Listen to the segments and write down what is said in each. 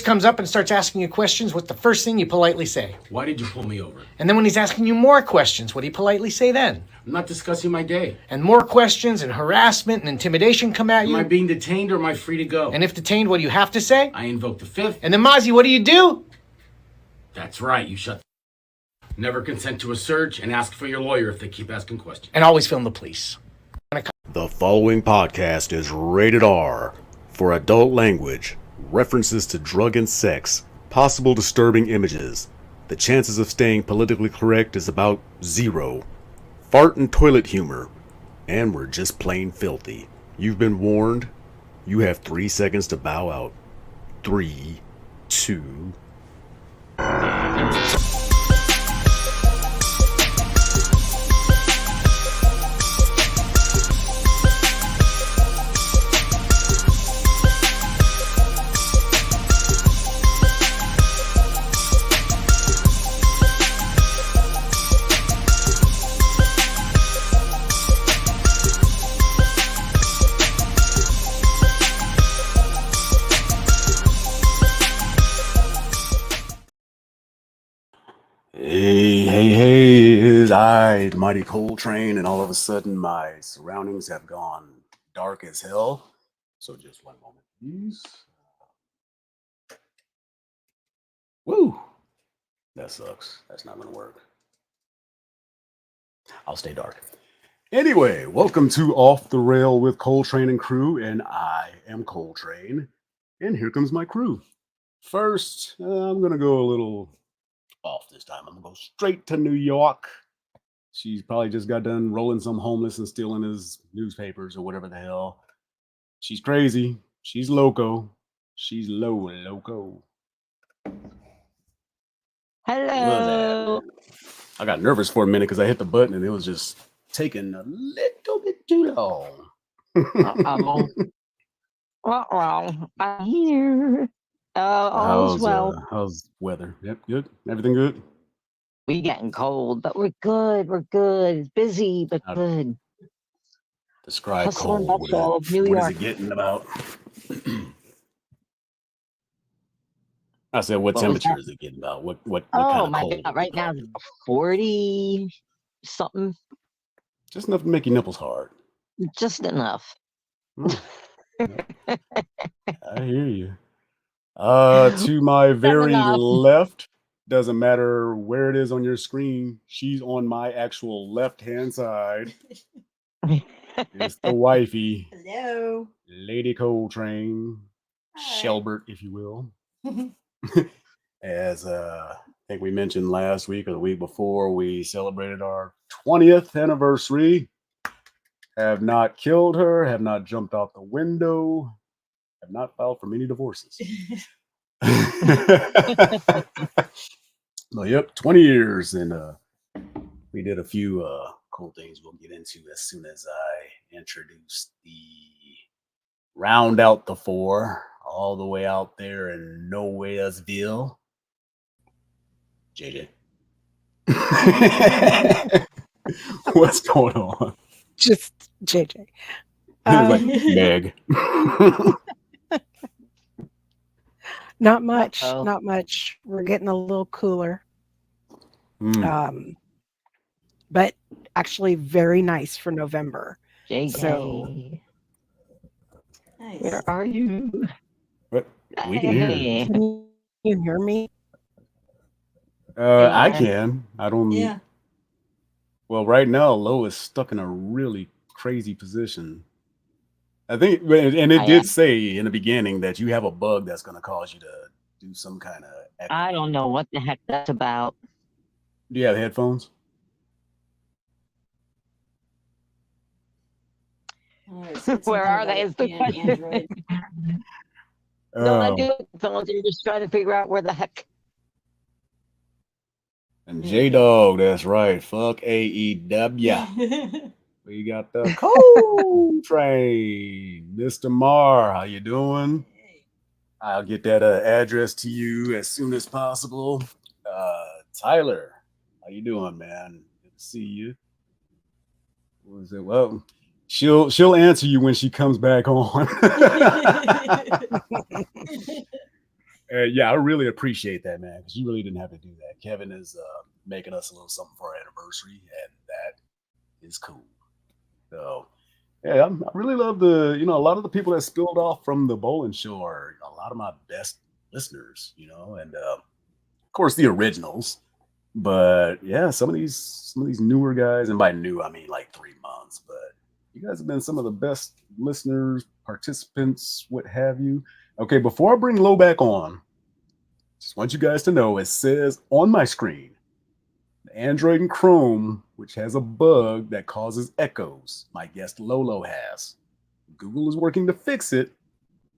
comes up and starts asking you questions, what's the first thing you politely say? Why did you pull me over? And then when he's asking you more questions, what do you politely say then? I'm not discussing my day. And more questions and harassment and intimidation come at you. Am I being detained or am I free to go? And if detained, what do you have to say? I invoke the fifth. And then Mozzie, what do? That's right, you shut the never consent to a search and ask for your lawyer if they keep asking questions. And always film the police. The following podcast is rated R for adult language, references to drug and sex, possible disturbing images. The chances of staying politically correct is about 0. Fart and toilet humor. And we're just plain filthy. You've been warned. You have 3 seconds to bow out. 3, 2... Hey, it is I, the mighty Coletrane, and all of a sudden my surroundings have gone dark as hell. So just one moment, please. Woo! That sucks. That's not gonna work. I'll stay dark. Anyway, welcome to Off the Rail with Coletrane and crew, and I am Coletrane, and here comes my crew. First, I'm gonna go a little off this time. I'm gonna go straight to New York. She's probably just got done rolling some homeless and stealing his newspapers or whatever the hell. She's crazy. She's loco. She's loco. Hello. I got nervous for a minute because I hit the button and it was just taking a little bit too long. Uh-oh. I'm here. All's well. How's weather? Yep, good. Everything good? We getting cold, but we're good. We're good. It's busy, but good. Describe Hustle and cold. bustle of New What York. is it getting about? I said, what temperature is it getting about? What kind Oh of my cold? God! Right now, it's 40 something. Just enough to make your nipples hard. Just enough. I hear you. To my very enough. left, doesn't matter where it is on your screen, she's on my actual left-hand side. It's the wifey. Hello. Lady Coletrane. Hi. Shelbert, if you will. As I think we mentioned last week or the week before, we celebrated our 20th anniversary. Have not killed her, have not jumped out the window, have not filed for many divorces. Well, yep, 20 years, and we did a few cool things we'll get into as soon as I introduce the round out the 4 all the way out there in Nowheresville. JJ. What's going on? Just JJ. Like Meg. Not much. Uh-oh. Not much. We're getting a little cooler. But actually very nice for November. JJ. So- Nice. Where are you? What? We can hear you. Hey. Can you hear me? I can. I don't. Yeah. Well, right now, Lo is stuck in a really crazy position. I think, and it did say in the beginning that you have a bug that's going to cause you to do some kind of. I don't know what the heck that's about. Do you have headphones? Where are they? Is the question. Android. No, I Oh, do phones. I'm just trying to figure out where the heck. and J Dog, that's right. Fuck AEW. We got the Coletrane, Mr. Marr. How you doing? I'll get that address to you as soon as possible. Tyler, how you doing, man? Good to see you. What was it? Well, She'll answer you when she comes back on. Yeah, I really appreciate that, man, because you really didn't have to do that. Kevin is making us a little something for our anniversary, and that is cool. So, yeah, I really love a lot of the people that spilled off from the bowling show are a lot of my best listeners, and of course the originals. But yeah, some of these newer guys, and by new I mean like 3 months, but you guys have been some of the best listeners, participants, what have you. Okay, before I bring Low back on, just want you guys to know it says on my screen, Android and Chrome, which has a bug that causes echoes. My guest Lolo has. Google is working to fix it,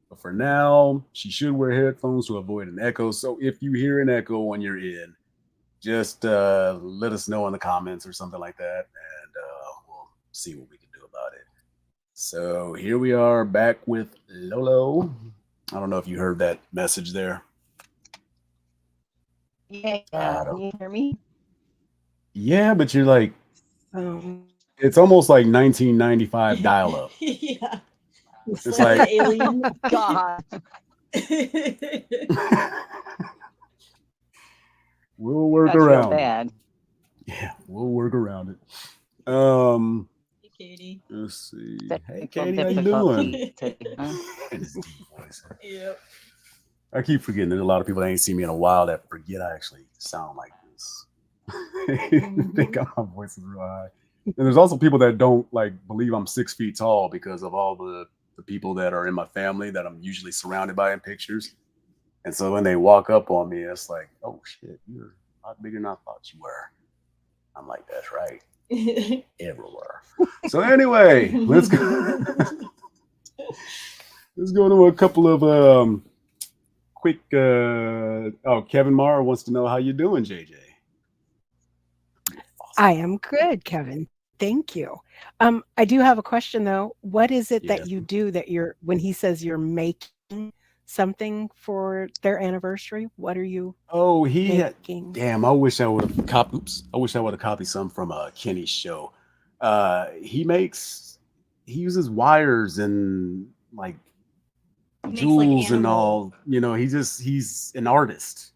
but for now, she should wear headphones to avoid an echo. So if you hear an echo when you're in, just let us know in the comments or something like that, and we'll see what we can do about it. So here we are back with Lolo. I don't know if you heard that message there. Yeah, can you hear me? Yeah, but you're like, Um, it's almost like 1995 dial-up. Yeah. It's like alien. God. we'll work That's real around it. bad. Yeah, we'll work around it. Hey, Katie. Let's see. Hey, Technical Katie, how you doing? difficulty. Huh? And his deep voice. Yep. I keep forgetting. There's a lot of people that ain't seen me in a while that forget I actually sound like this. They got my voice is real high. And there's also people that don't believe I'm 6 feet tall because of all the people that are in my family that I'm usually surrounded by in pictures. And so when they walk up on me, it's like, oh shit, you're a lot bigger than I thought you were. I'm like, that's right. Everywhere. So anyway, let's go. Let's go to a couple of quick. Kevin Marr wants to know how you doing, JJ. I am good, Kevin. Thank you. I do have a question though. What is it that you do that when he says you're making something for their anniversary? What are you? Oh, making? Damn! I wish I would have copied. Oops! I wish I would have copied some from Kenny's show. He uses wires and jewels and all. He's an artist.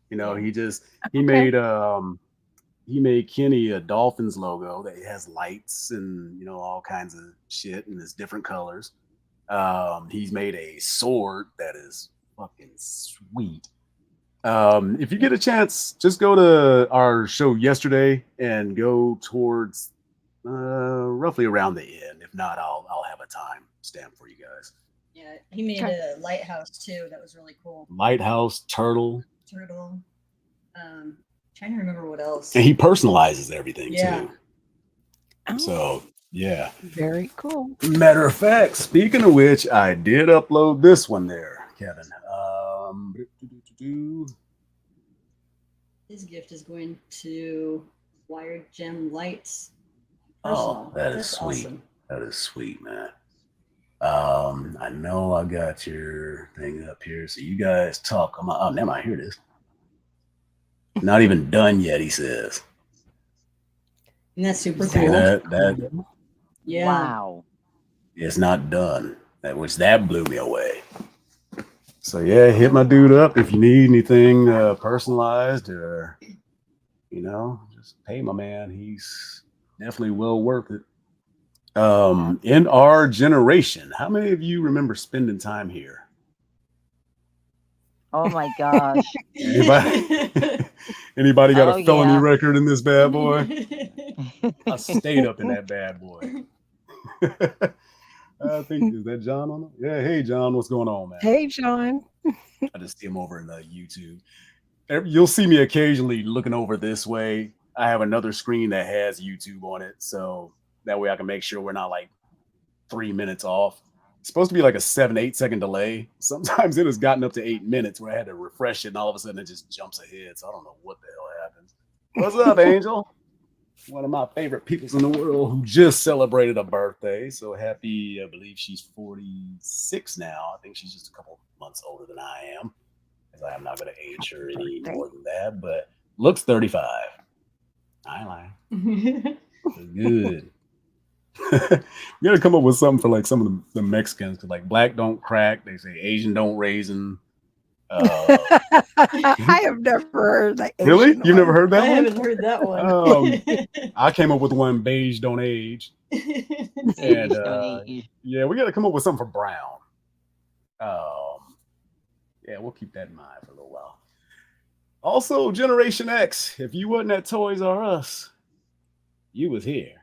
He made Kenny a Dolphins logo that has lights and all kinds of shit and it's different colors. He's made a sword that is fucking sweet. If you get a chance, just go to our show yesterday and go towards roughly around the end. If not, I'll have a time stamp for you guys. Yeah, he made a lighthouse too. That was really cool. Lighthouse, turtle. Trying to remember what else. And he personalizes everything too. Oh, So yeah, very cool. Matter of fact, speaking of which, I did upload this one there, Kevin. His gift is going to Wired Gem Lights. Oh, that is sweet. Awesome. That is sweet, man. I know I got your thing up here, so you guys talk. Oh, never mind. Here it is. Not even done yet, he says. And that's super See cool. that Yeah. Wow. it's not done. That blew me away. So yeah, hit my dude up if you need anything personalized or just pay my man. He's definitely well worth it. In our generation, how many of you remember spending time here? Oh my gosh. Anybody got Oh, a felony yeah. record in this bad boy? I stayed up in that bad boy. I think, is that John on it? Yeah. Hey, John, what's going on, man? Hey, John. I just see him over in the YouTube. You'll see me occasionally looking over this way. I have another screen that has YouTube on it, so that way I can make sure we're not 3 minutes off. It's supposed to be a 7-8 second delay. Sometimes it has gotten up to 8 minutes where I had to refresh it, and all of a sudden it just jumps ahead. So I don't know what the hell happens. What's up, Angel? One of my favorite peoples in the world who just celebrated a birthday. So happy, I believe she's 46 now. I think she's just a couple months older than I am. Because I'm not going to age her any more than that. But looks 35. I ain't lying. Good. We gotta come up with something for like some of the Mexicans, because like black don't crack. They say Asian don't raisin. I have never heard that. Really? Asian You've never one. heard that I one? haven't heard that one. I came up with one, beige don't age. And yeah, we gotta come up with something for brown. Yeah, we'll keep that in mind for a little while. Also, Generation X, if you wasn't at Toys R Us, you was here.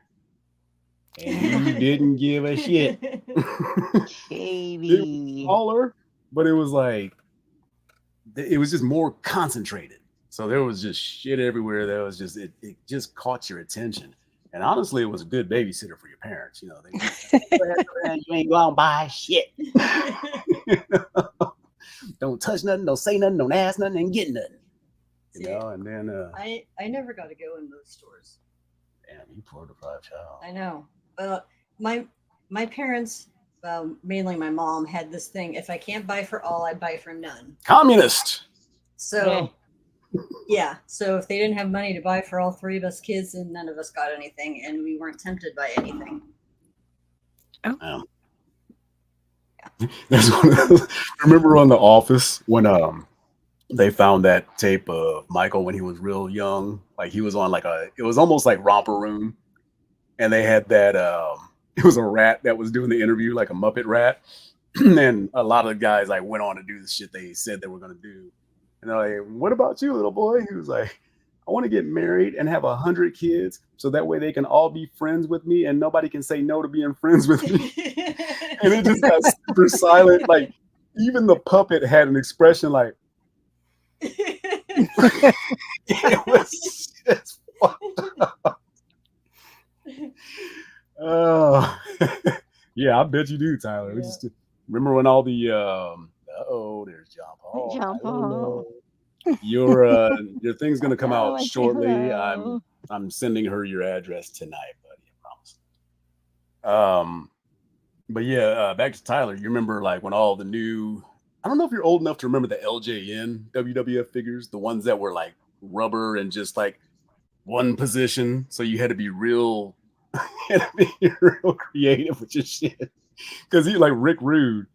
And you didn't give a shit. It was Shady. smaller, but it was like, it was just more concentrated. So there was just shit everywhere. There was just, it just caught your attention. And honestly, it was a good babysitter for your parents. You know, they you ain't going to buy shit. You know? Don't touch nothing, don't say nothing, don't ask nothing, and get nothing. You know, and then I never got to go in those stores. Damn, you poor deprived child. I know. My parents, mainly my mom, had this thing: if I can't buy for all, I buy for none. Communist. So yeah. So if they didn't have money to buy for all three of us kids, then none of us got anything, and we weren't tempted by anything. Oh. There's one of those, remember on The Office when they found that tape of Michael when he was real young, like he was on like it was almost like Romper Room, and they had that it was a rat that was doing the interview, like a Muppet rat, and a lot of the guys like went on to do the shit they said they were going to do, and they're like, "What about you, little boy?" He was like, "I want to get married and have 100 kids, so that way they can all be friends with me, and nobody can say no to being friends with me." And it just got super silent. Like even the puppet had an expression like, it was just fucked up. Oh, yeah, I bet you do, Tyler. Yeah. Just remember when all the there's John Paul. John Paul. Your thing's gonna come Oh, out I say shortly. hello. I'm sending her your address tonight, buddy. I promise. But yeah, back to Tyler. You remember like when all the new, I don't know if you're old enough to remember the LJN WWF figures, the ones that were like rubber and just like one position. So you had to be real, real creative with your shit. Because he like Rick Rude,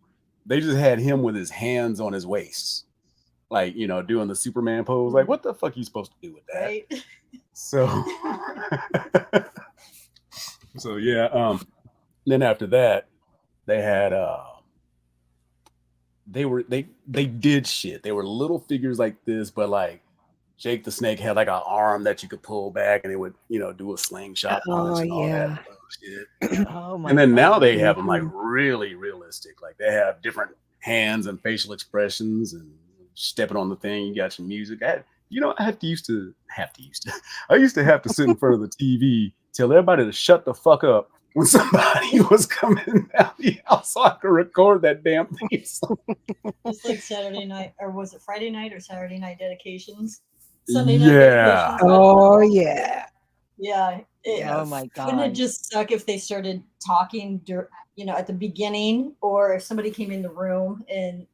they just had him with his hands on his waist, like, you know, doing the Superman pose. Like, what the fuck are you supposed to do with that? Right. So, so yeah. Then after that, they had they did shit. They were little figures like this, but like Jake the Snake had like an arm that you could pull back and it would, you know, do a slingshot punch and all yeah. that shit. Oh my And then now God. they have them like really realistic. Like they have different hands and facial expressions and stepping on the thing. You got your music. I used to have to sit in front of the TV, tell everybody to shut the fuck up when somebody was coming down the house so I could record that damn thing. Just like Saturday night, or was it Friday night or Saturday night dedications? Sunday night dedications. Oh yeah. Yeah. Oh my God. Wouldn't it just suck if they started talking, at the beginning, or if somebody came in the room and,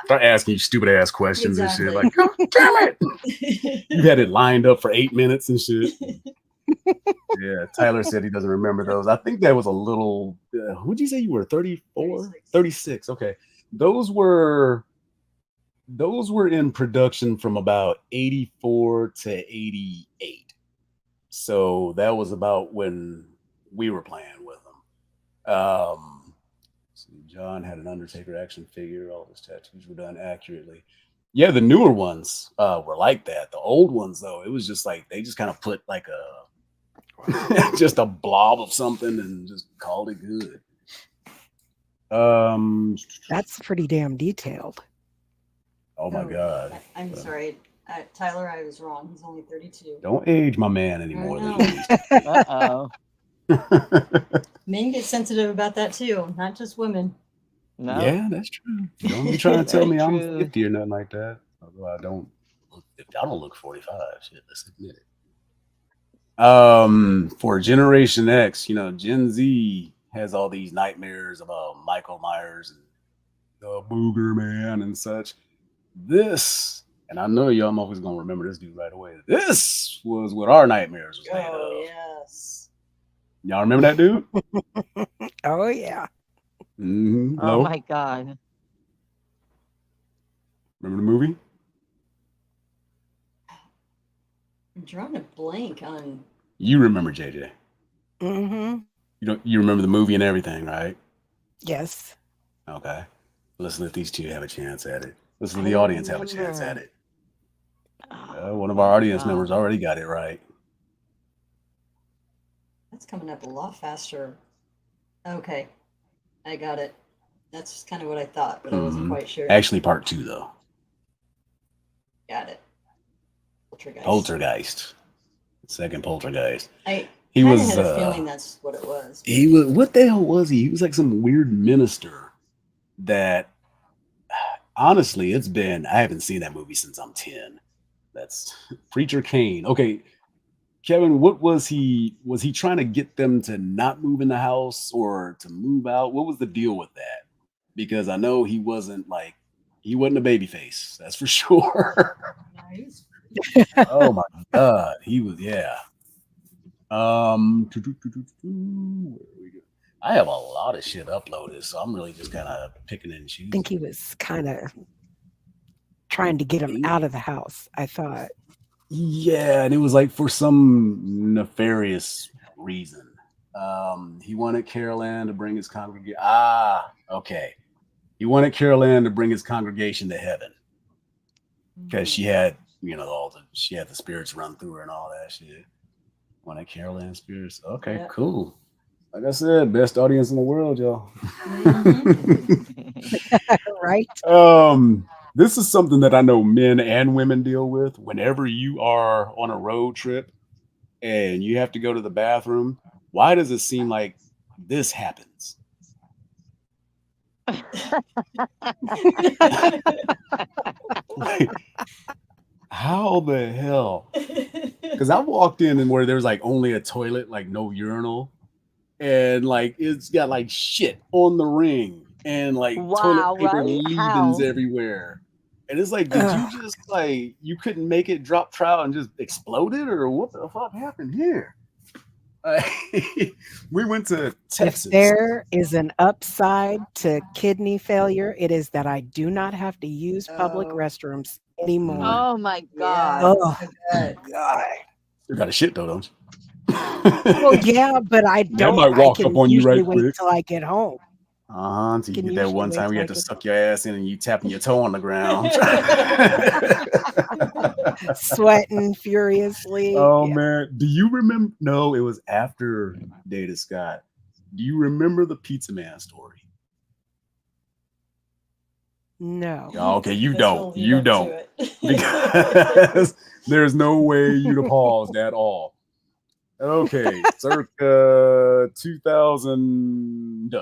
Start asking you stupid ass questions Exactly. and shit. Like, God damn it! You had it lined up for 8 minutes and shit. Yeah, Tyler said he doesn't remember those. I think that was a little. What'd you say you were? 34? 36. 36. Okay, those were in production from about 84 to 88. So that was about when we were playing with them. So John had an Undertaker action figure. All his tattoos were done accurately. Yeah, the newer ones were like that. The old ones, though, it was just like they just kind of put like just a blob of something and just called it good. That's pretty damn detailed. Oh my God. I'm sorry. Tyler, I was wrong. He's only 32. Don't age my man anymore. Uh-oh. Men get sensitive about that too, not just women. No. Yeah, that's true. Don't be trying to tell me I'm True. 50 or nothing like that. Although I don't look 45. Shit, let's admit it. For Generation X, Gen Z has all these nightmares about Michael Myers and the Booger Man and such. This, and I know y'all always gonna remember this dude right away. This was what our nightmares was made of. Oh yes. Y'all remember that dude? Oh yeah. Mm-hmm. Oh my God. Remember the movie? I'm drawing a blank on. You remember JJ. Mm-hmm. You remember the movie and everything, right? Yes. Okay. Let's let these two have a chance at it. Let's let I the don't audience have a chance at remember. it. Oh One of our my audience members God. already got it right. That's coming up a lot faster. Okay, I got it. That's kind of what I thought, but I wasn't Mhm. quite sure. Actually, part 2 though. Got it. Poltergeist. Poltergeist. Second Poltergeist. I He kind of was. had a feeling that's what it was. He was. What the hell was he? He was like some weird minister. That honestly, it's been. I haven't seen that movie since I'm 10. That's Preacher Cain. Okay, Kevin, what was he? Was he trying to get them to not move in the house or to move out? What was the deal with that? Because I know he wasn't a baby face. That's for sure. Nice. Oh my God, he was. Yeah. Where we go? I have a lot of shit uploaded, so I'm really just kind of picking and I choosing. think he was kind of trying to get him out of the house, I thought. Yeah, and it was like for some nefarious reason. He wanted Carol Ann to bring his congregation. Okay. He wanted Carol Ann to bring his congregation to heaven because she had, she had the spirits run through her and all that shit. Wanted Carol Ann spirits. Okay, Yeah. cool. Like I said, best audience in the world, y'all. Right? This is something that I know men and women deal with. Whenever you are on a road trip and you have to go to the bathroom, why does it seem like this happens? How the hell? Because I walked in and where there's like only a toilet, like no urinal, and like it's got like shit on the ring and like toilet Wow, paper right? leavings How? everywhere. And it's like, did you just like you couldn't make it drop trout and just exploded, or what the fuck happened here? We went to Texas. If there is an upside to kidney failure, it is that I do not have to use public restrooms anymore. Oh my Yeah. God. Oh, I bet. God. You got a shit though, don't you? Well, yeah, but I That don't. might I walk can up on you usually right wait quick. till I get home. So you Can get that usually one wait time till you I have to get suck your ass in and you tapping your toe on the ground. sweating furiously. Oh Yeah. man, do you remember? No, it was after Data Scott. Do you remember the Pizza Man story? No. Okay, you This don't. will lead You up don't. to it. Because there's no way you'd have paused at all. Okay, circa 2000.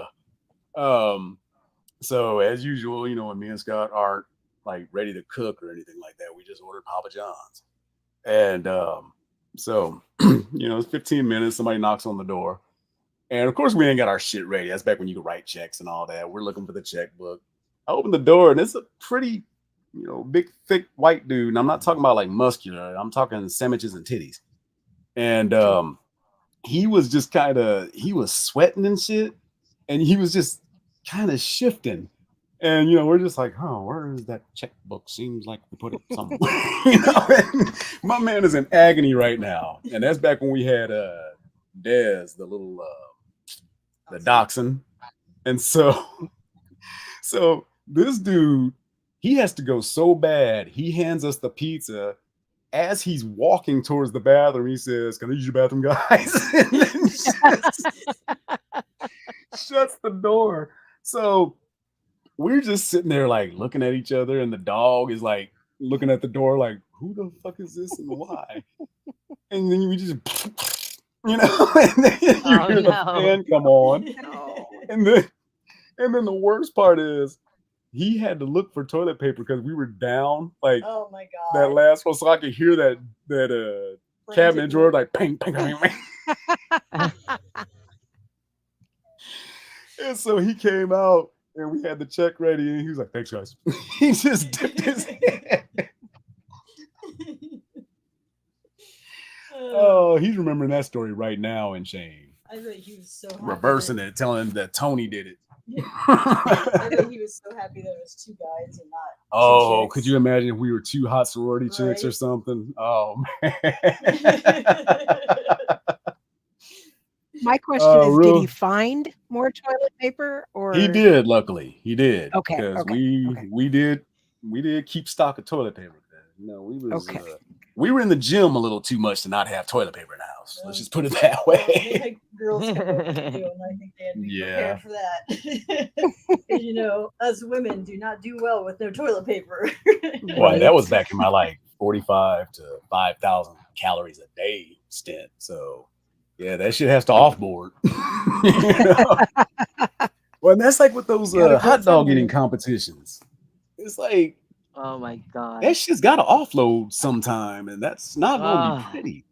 So as usual, when me and Scott aren't like ready to cook or anything like that, we just ordered Papa John's. And so it's 15 minutes, somebody knocks on the door. And of course we ain't got our shit ready. That's back when you could write checks and all that. We're looking for the checkbook. I open the door and it's a pretty, big, thick white dude. And I'm not talking about like muscular. I'm talking sandwiches and titties. And he was just he was sweating and shit. And he was just kind of shifting. And we're just like, where is that checkbook? Seems like we put it somewhere. My man is in agony right now. And that's back when we had Dez, the little the dachshund. And so this dude, he has to go so bad. He hands us the pizza. As he's walking towards the bathroom, he says, "Can I use your bathroom, guys?" And then shuts the door. So we're just sitting there like looking at each other, and the dog is like looking at the door like, who the fuck is this and why? And then we just and then you hear the fan come on. And then the worst part is he had to look for toilet paper because we were down like Oh my God. that last one, so I could hear that cabinet drawer like ping ping ping ping. And so he came out and we had the check ready and he was like, "Thanks, guys." He just dipped his head. Oh, he's remembering that story right now in shame. I bet he was so happy reversing it, telling him that Tony did it. I bet he was so happy that it was 2 guys and not 2 Oh, chicks. could you imagine if we were 2 hot sorority chicks or Right. something? Oh man. My question is, did he really? find more toilet paper or He did, luckily. He did. Okay, Because okay. we did keep stock of toilet paper. You know, Okay. we were in the gym a little too much to not have toilet paper in the house. Let's just put it that Well, they way. had girls come over too, and I think they had to be Yeah. prepared for that. 'Cause, you know, us women do not do well with no toilet paper. Boy, that was back in my like 45 to 5,000 calories a day stint. So yeah, that shit has to offboard. You know? Well, and that's like with those Gotta go hot dog eating somewhere. competitions. It's like Oh my god. that shit's got to offload sometime, and that's not going to Ah. be pretty.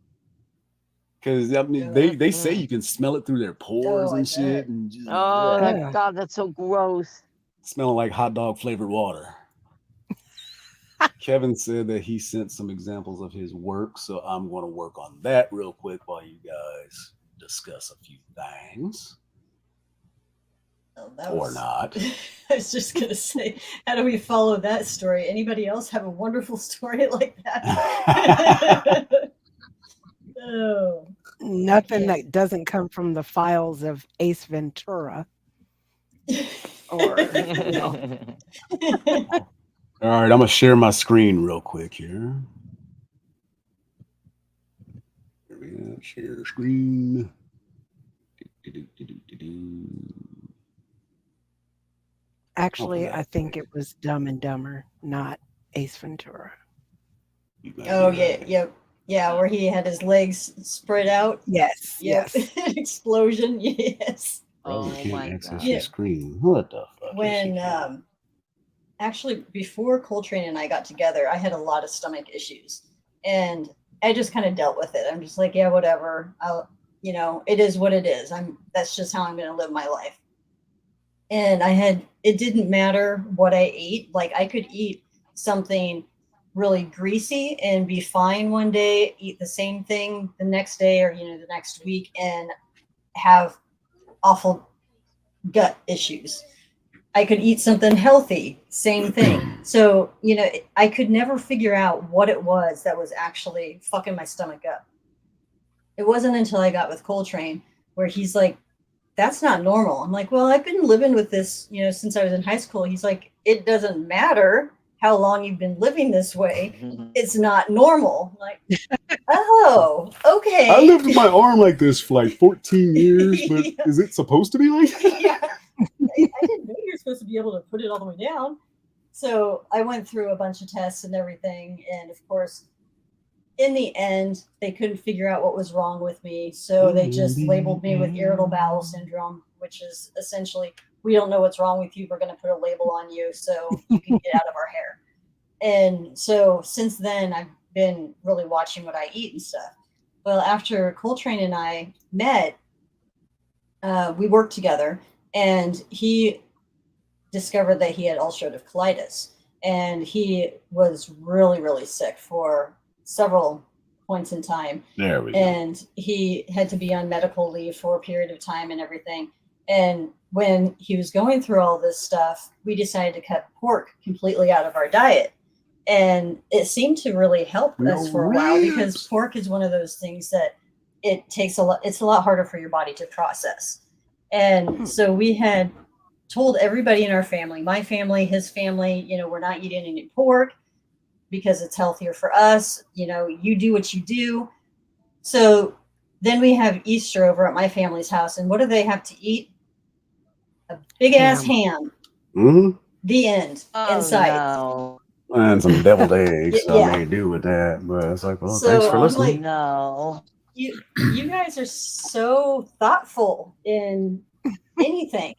Because I mean, Yeah. they say you can smell it through their pores Oh, I and shit, bet. and just, Oh Yeah. my god, that's so gross. smelling like hot dog flavored water. Kevin said that he sent some examples of his work, so I'm going to work on that real quick while you guys discuss a few things, Oh, that or was- not. I was just gonna say, how do we follow that story? Anybody else have a wonderful story like that? Oh, Nothing Yeah. that doesn't come from the files of Ace Ventura. Or you know. All right, I'm gonna share my screen real quick here. Here we go. Share screen. Actually, that I think it was Dumb and Dumber, not Ace Ventura. oh yeah, where he had his legs spread out. Yes, Yep. yes. Explosion. Yes. Bro, you Oh can't my access god. your Yeah. screen. What the fuck? When actually before Coletrane and I got together, I had a lot of stomach issues, and I just kind of dealt with it. I'm just like, yeah, whatever. You know, it is what it is. That's just how I'm going to live my life. And it didn't matter what I ate. Like I could eat something really greasy and be fine one day, eat the same thing the next day or, the next week, and have awful gut issues. I could eat something healthy, same thing. So, I could never figure out what it was that was actually fucking my stomach up. It wasn't until I got with Coletrane where he's like, that's not normal. I'm like, well, I've been living with this, since I was in high school. He's like, it doesn't matter how long you've been living this way. It's not normal. I'm like, oh, okay. I lived with my arm like this for like 14 years, but Yeah. is it supposed to be like that? Yeah. I didn't know you were supposed to be able to put it all the way down. So I went through a bunch of tests and everything. And of course, in the end, they couldn't figure out what was wrong with me. So they just labeled me with irritable bowel syndrome, which is essentially, we don't know what's wrong with you. We're going to put a label on you so you can get out of our hair. And so since then, I've been really watching what I eat and stuff. Well, after Coletrane and I met, we worked together, and he discovered that he had ulcerative colitis, and he was really, really sick for several points in time. There we go. And he had to be on medical leave for a period of time and everything. And when he was going through all this stuff, we decided to cut pork completely out of our diet. And it seemed to really help us for a while, because pork is one of those things that it takes it's a lot harder for your body to process. And so we had told everybody in our family, my family, his family, we're not eating any pork because it's healthier for us. You do what you do. So then we have Easter over at my family's house. And what do they have to eat? A big ass ham. Mm-hmm. The end. Oh, Inside. no. And some deviled eggs. Yeah. So I may do with that, but it's like, well, So thanks for I'm listening. like, No. you guys are so thoughtful in anything,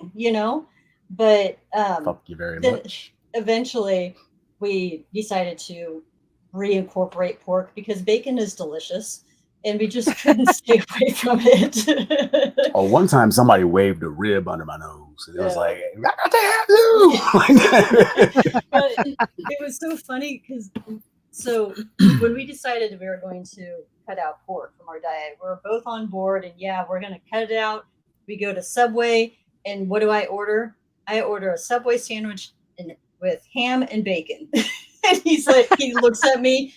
but Fuck you very then much. eventually we decided to reincorporate pork because bacon is delicious, and we just couldn't stay away from it. Oh, one time somebody waved a rib under my nose, and it was Yeah. like, I got to have you. But it was so funny because So when we decided we were going to cut out pork from our diet, we were both on board, and yeah, we're going to cut it out. We go to Subway, and what do I order? I order a Subway sandwich with ham and bacon. And he's like, he looks at me.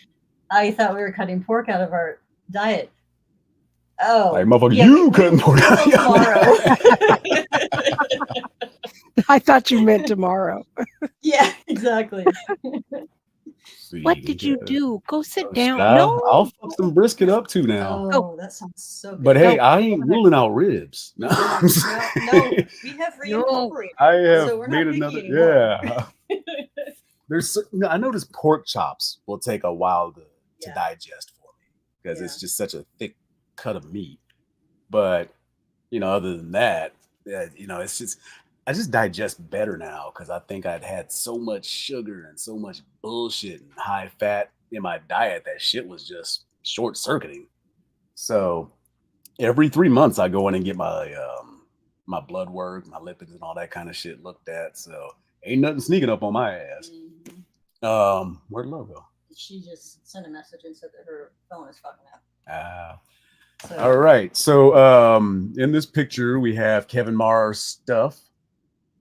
I thought we were cutting pork out of our diet. Oh, Like, motherfucker, yeah, you couldn't pork out until tomorrow. I thought you meant tomorrow. Yeah, exactly. What did you do? Go sit down. I'll fuck some brisket up too now. Oh, that sounds so good. But hey, No. I ain't ruling out ribs. No, no, we have reincorporated. I have So we're made not picky another. anymore. Yeah, I noticed pork chops will take a while to digest for me because it's just such a thick cut of meat. But other than that, it's just I just digest better now because I think I'd had so much sugar and so much bullshit and high fat in my diet that shit was just short circuiting. So every 3 months I go in and get my my blood work, my lipids and all that kind of shit looked at. So ain't nothing sneaking up on my ass. Where'd Lo go? She just sent a message and said that her phone is fucking up. So, all right. So in this picture we have Kevin Marr's stuff.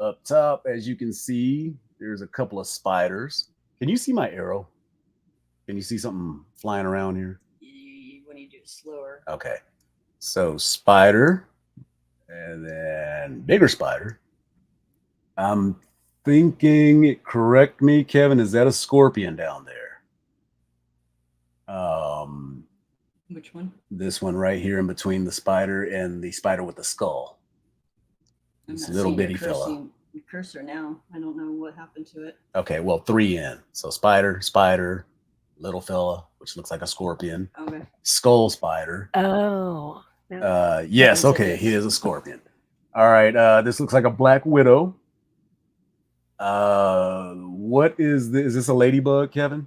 Up top, as you can see, there's a couple of spiders. Can you see my arrow? Can you see something flying around here? When you do it slower. Okay. So spider, and then bigger spider. I'm thinking, correct me, Kevin, is that a scorpion down there? Which one? This one right here in between the spider and the spider with the skull. This little bitty fella. Cursor now. I don't know what happened to it. Okay, well, 3 in. So spider, little fella, which looks like a scorpion. Okay. Skull spider. Oh. Yes, okay, he is a scorpion. All right, this looks like a black widow. What is this? Is this a ladybug, Kevin?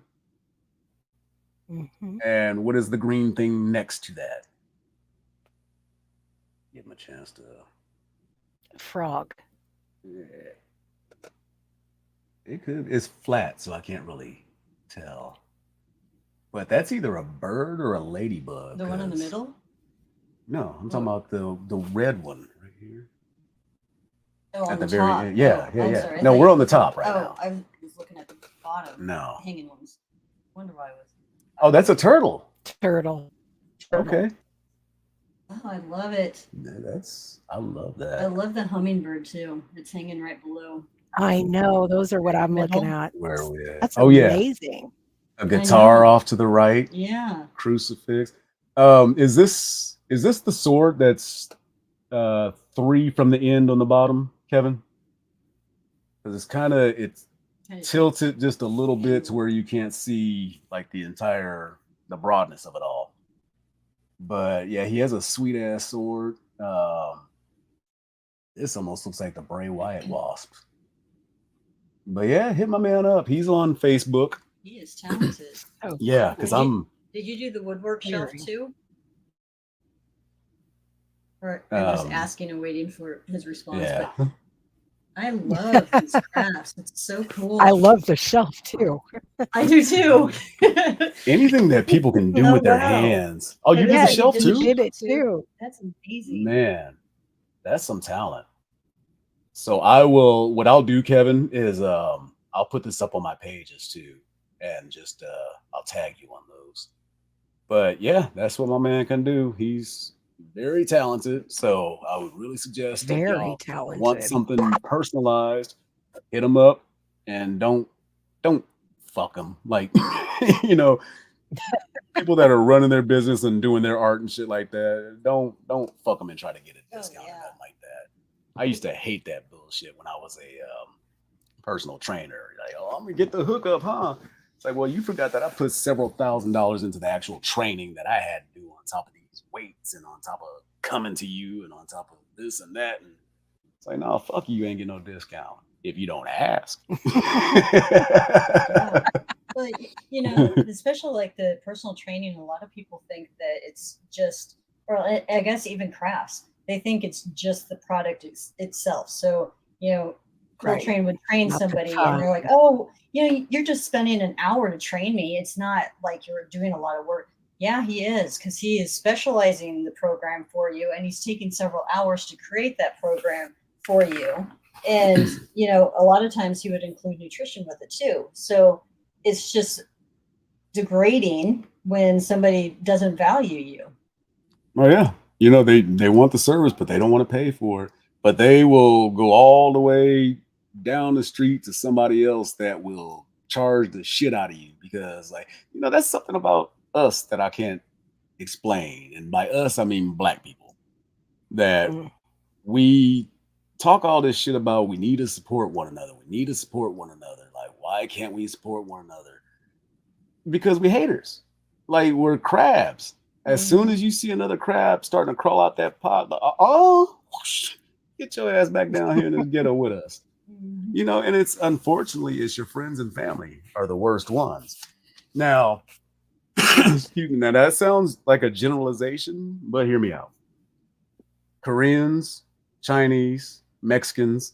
Mm-hmm. And what is the green thing next to that? Give him a chance to... Frog. Yeah. It's flat, so I can't really tell. But that's either a bird or a ladybug. The one in the middle? No, I'm talking about the red one right here. Oh, at the very top. end. Yeah, Oh, yeah. sorry. No, we're on the top right now. I was looking at the bottom. No. Hanging ones. Wonder why I was. Oh, that's a turtle. Turtle. Okay. Oh, I love it. I love that. I love the hummingbird too. It's hanging right below. I know. Those are what I'm looking at. Where are we at? That's Yeah. amazing. A guitar off to the right. Yeah. Crucifix. Is this the sword that's 3 from the end on the bottom, Kevin? Because it's tilted just a little bit to where you can't see like the broadness of it all. But yeah, he has a sweet ass sword. This almost looks like the Bray Wyatt wasp. But yeah, hit my man up. He's on Facebook. He is talented. Oh, Yeah, because Did you do the woodwork shelf Very. too? Or I'm just asking and waiting for his response. Yeah. But I love these crafts. It's so cool. I love the shelf too. I do too. Anything that people can do Oh, with their wow. hands. Oh, you did Yeah, the shelf did too? the Did it too. That's amazing. Man, that's some talent. So what I'll do, Kevin, is I'll put this up on my pages too, and just I'll tag you on those. But yeah, that's what my man can do. He's very talented. So I would really suggest if Very y'all talented. want something personalized, hit him up, and don't fuck them. Like people that are running their business and doing their art and shit like that, don't fuck them and try to get a discount or nothing like that. I used to hate that bullshit when I was a personal trainer. Like, oh, I'm gonna get the hookup, huh? It's like, well, you forgot that I put several $1,000s into the actual training that I had to do on top of these weights and on top of coming to you and on top of this and that. And it's like, no, fuck you, ain't get no discount if you don't ask. Yeah. But especially like the personal training, a lot of people think that it's just, or I guess even crafts, they think it's just the product itself. So Right. Coletrane would train Not the somebody and time. they're like, oh, you're just spending an hour to train me. It's not like you're doing a lot of work. Yeah, he is, because he is specializing the program for you and he's taking several hours to create that program for you. And, a lot of times he would include nutrition with it too. So it's just degrading when somebody doesn't value you. Oh yeah, they want the service, but they don't want to pay for it. But they will go all the way down the street to somebody else that will charge the shit out of you because, like, that's something about us that I can't explain. And by us, I mean black people. That Mm. we talk all this shit about we need to support one another. We need to support one another. Like, why can't we support one another? Because we haters. Like, we're crabs. As soon as you see another crab starting to crawl out that pot, like, whoosh, get your ass back down here in this ghetto with us. And it's unfortunately it's your friends and family are the worst ones. Now, excuse me. Now that sounds like a generalization, but hear me out. Koreans, Chinese, Mexicans,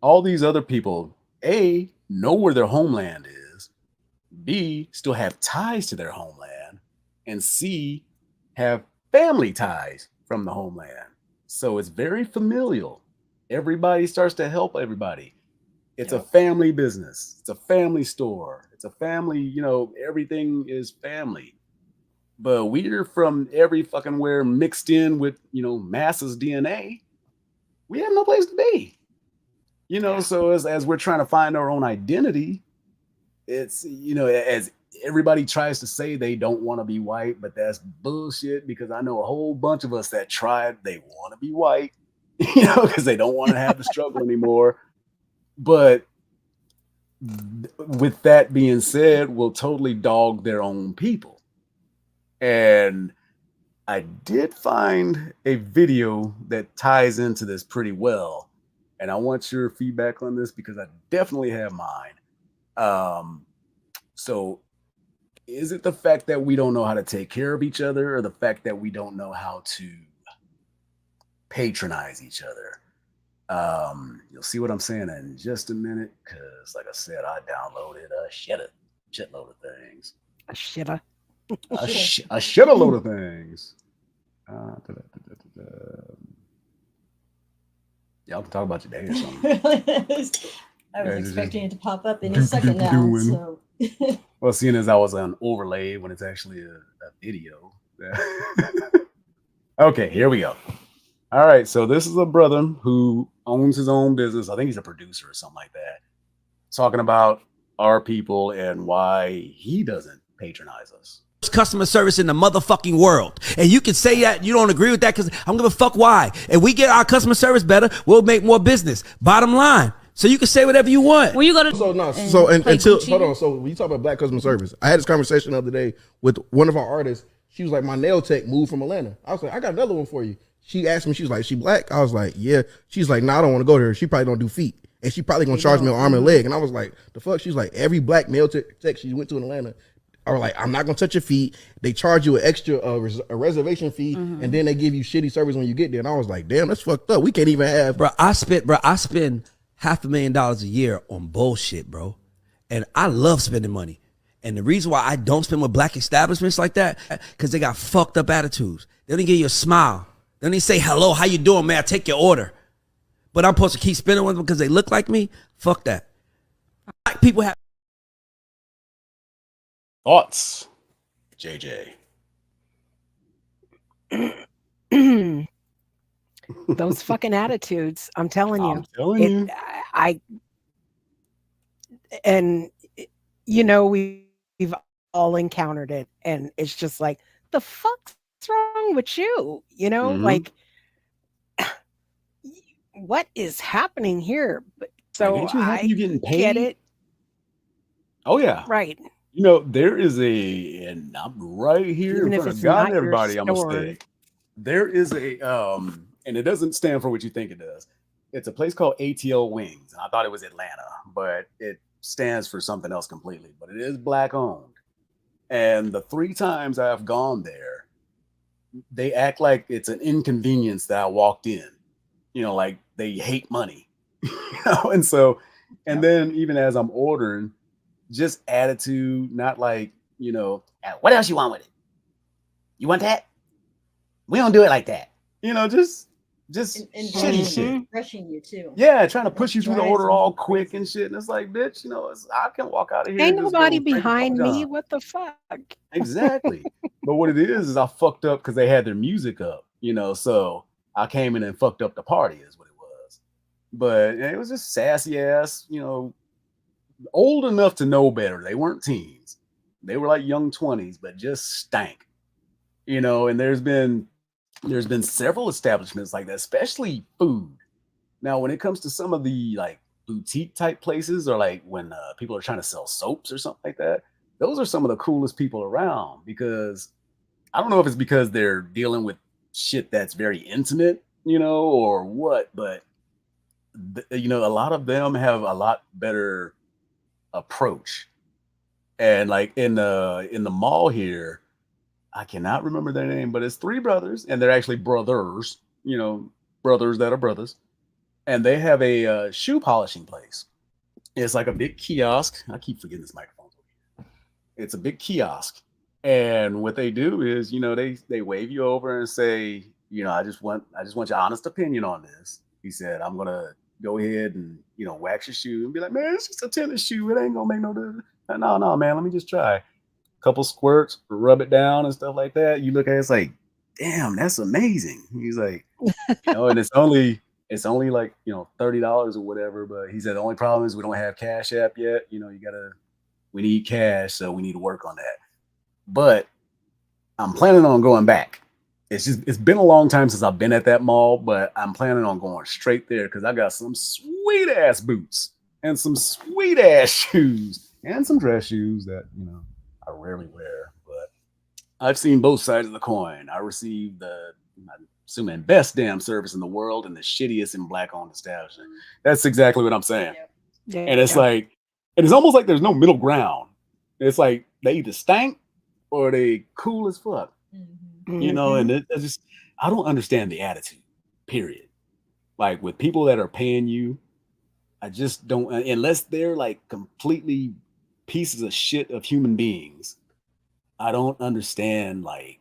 all these other people, A, know where their homeland is, B, still have ties to their homeland, and C, have family ties from the homeland. So it's very familial. Everybody starts to help everybody. It's a family business. It's a family store. It's a family, everything is family. But we're from every fucking where mixed in with, masses DNA. We have no place to be. So as we're trying to find our own identity, it's, as everybody tries to say they don't want to be white, but that's bullshit because I know a whole bunch of us that tried, they want to be white, because they don't want to have the struggle anymore. But with that being said, will totally dog their own people. And I did find a video that ties into this pretty well. And I want your feedback on this because I definitely have mine. So is it the fact that we don't know how to take care of each other or the fact that we don't know how to patronize each other? You'll see what I'm saying in just a minute because, like I said, I downloaded a shitload of things. A shitta. a shitload of things. Y'all can talk about your day or something. I was expecting it to pop up any second now. So. Well, seeing as I was on overlay when it's actually a video. Okay, here we go. All right, so this is a brother who owns his own business. I think he's a producer or something like that. Talking about our people and why he doesn't patronize us. Customer service in the motherfucking world. And you can say that you don't agree with that because I don't give a fuck why. If we get our customer service better, we'll make more business. Bottom line. So you can say whatever you want. When you go to until hold on. So when you talk about black customer service, I had this conversation the other day with one of our artists. She was like, my nail tech moved from Atlanta. I was like, I got another one for you. She asked me, she was like, she black? I was like, yeah. She's like, nah, I don't want to go there. She probably don't do feet. And she probably gonna charge me an arm and leg. And I was like, the fuck? She's like, every black nail tech she went to in Atlanta, I was like, I'm not gonna touch your feet. They charge you an extra a reservation fee, and then they give you shitty service when you get there. And I was like, damn, that's fucked up. We can't even have. I spend $500,000 a year on bullshit, bro. And I love spending money. And the reason why I don't spend with black establishments like that, because they got fucked up attitudes. They don't even give you a smile. They don't even say, hello, how you doing, man? I take your order. But I'm supposed to keep spending with them because they look like me? Fuck that. Black people have Thoughts, JJ? Those fucking attitudes. I'm telling you. We've all encountered it, and it's just like, the fuck's wrong with you? Like, what is happening here? But so I getting paid? Get it. Oh yeah, right. There is and I'm right here Even in if front it's of God not and your everybody. I'm gonna store. say there is and it doesn't stand for what you think it does. It's a place called ATL Wings. I thought it was Atlanta, but it stands for something else completely. But it is black owned, and the 3 times I've gone there, they act like it's an inconvenience that I walked in. Like they hate money. And so, and then even as I'm ordering, just attitude, not like, what else you want with it? You want that? We don't do it like that. Just And shitty shit. rushing you too. Yeah, trying to push you through the drives order me all crazy. quick and shit. And it's like, bitch, I can walk out of here Ain't and just nobody go straight to behind Papa me. John. What the fuck? Exactly. But what it is I fucked up because they had their music up, so I came in and fucked up the party is what it was. But it was just sassy ass, old enough to know better. They weren't teens. They were like young 20s, but just stank. And there's been several establishments like that, especially food. Now, when it comes to some of the like boutique type places, or like when people are trying to sell soaps or something like that, those are some of the coolest people around, because I don't know if it's because they're dealing with shit that's very intimate, or what, but a lot of them have a lot better approach. And like in the mall here, I cannot remember their name, but it's three brothers, and they're actually brothers, brothers that are brothers, and they have a shoe polishing place. It's like a big kiosk. I keep forgetting this microphone. It's a big kiosk, and what they do is, they wave you over and say, I just want your honest opinion on this. He said, I'm gonna go ahead and wax your shoe, and be like, man, it's just a tennis shoe. It ain't gonna make no difference. No, man, let me just try. Couple squirts, rub it down and stuff like that. You look at it, it's like, damn, that's amazing. He's like, and it's only like, $30 or whatever. But he said the only problem is we don't have Cash App yet. We need cash, so we need to work on that. But I'm planning on going back. It's been a long time since I've been at that mall, but I'm planning on going straight there because I got some sweet ass boots and some sweet ass shoes and some dress shoes that, I rarely wear. But I've seen both sides of the coin. I received I'm assuming, best damn service in the world and the shittiest in black-owned establishment. That's exactly what I'm saying. Yeah. And it's like, and it's almost like there's no middle ground. It's like they either stank or they cool as fuck. And I don't understand the attitude, period. Like with people that are paying you, I just don't, unless they're like completely pieces of shit of human beings. I don't understand like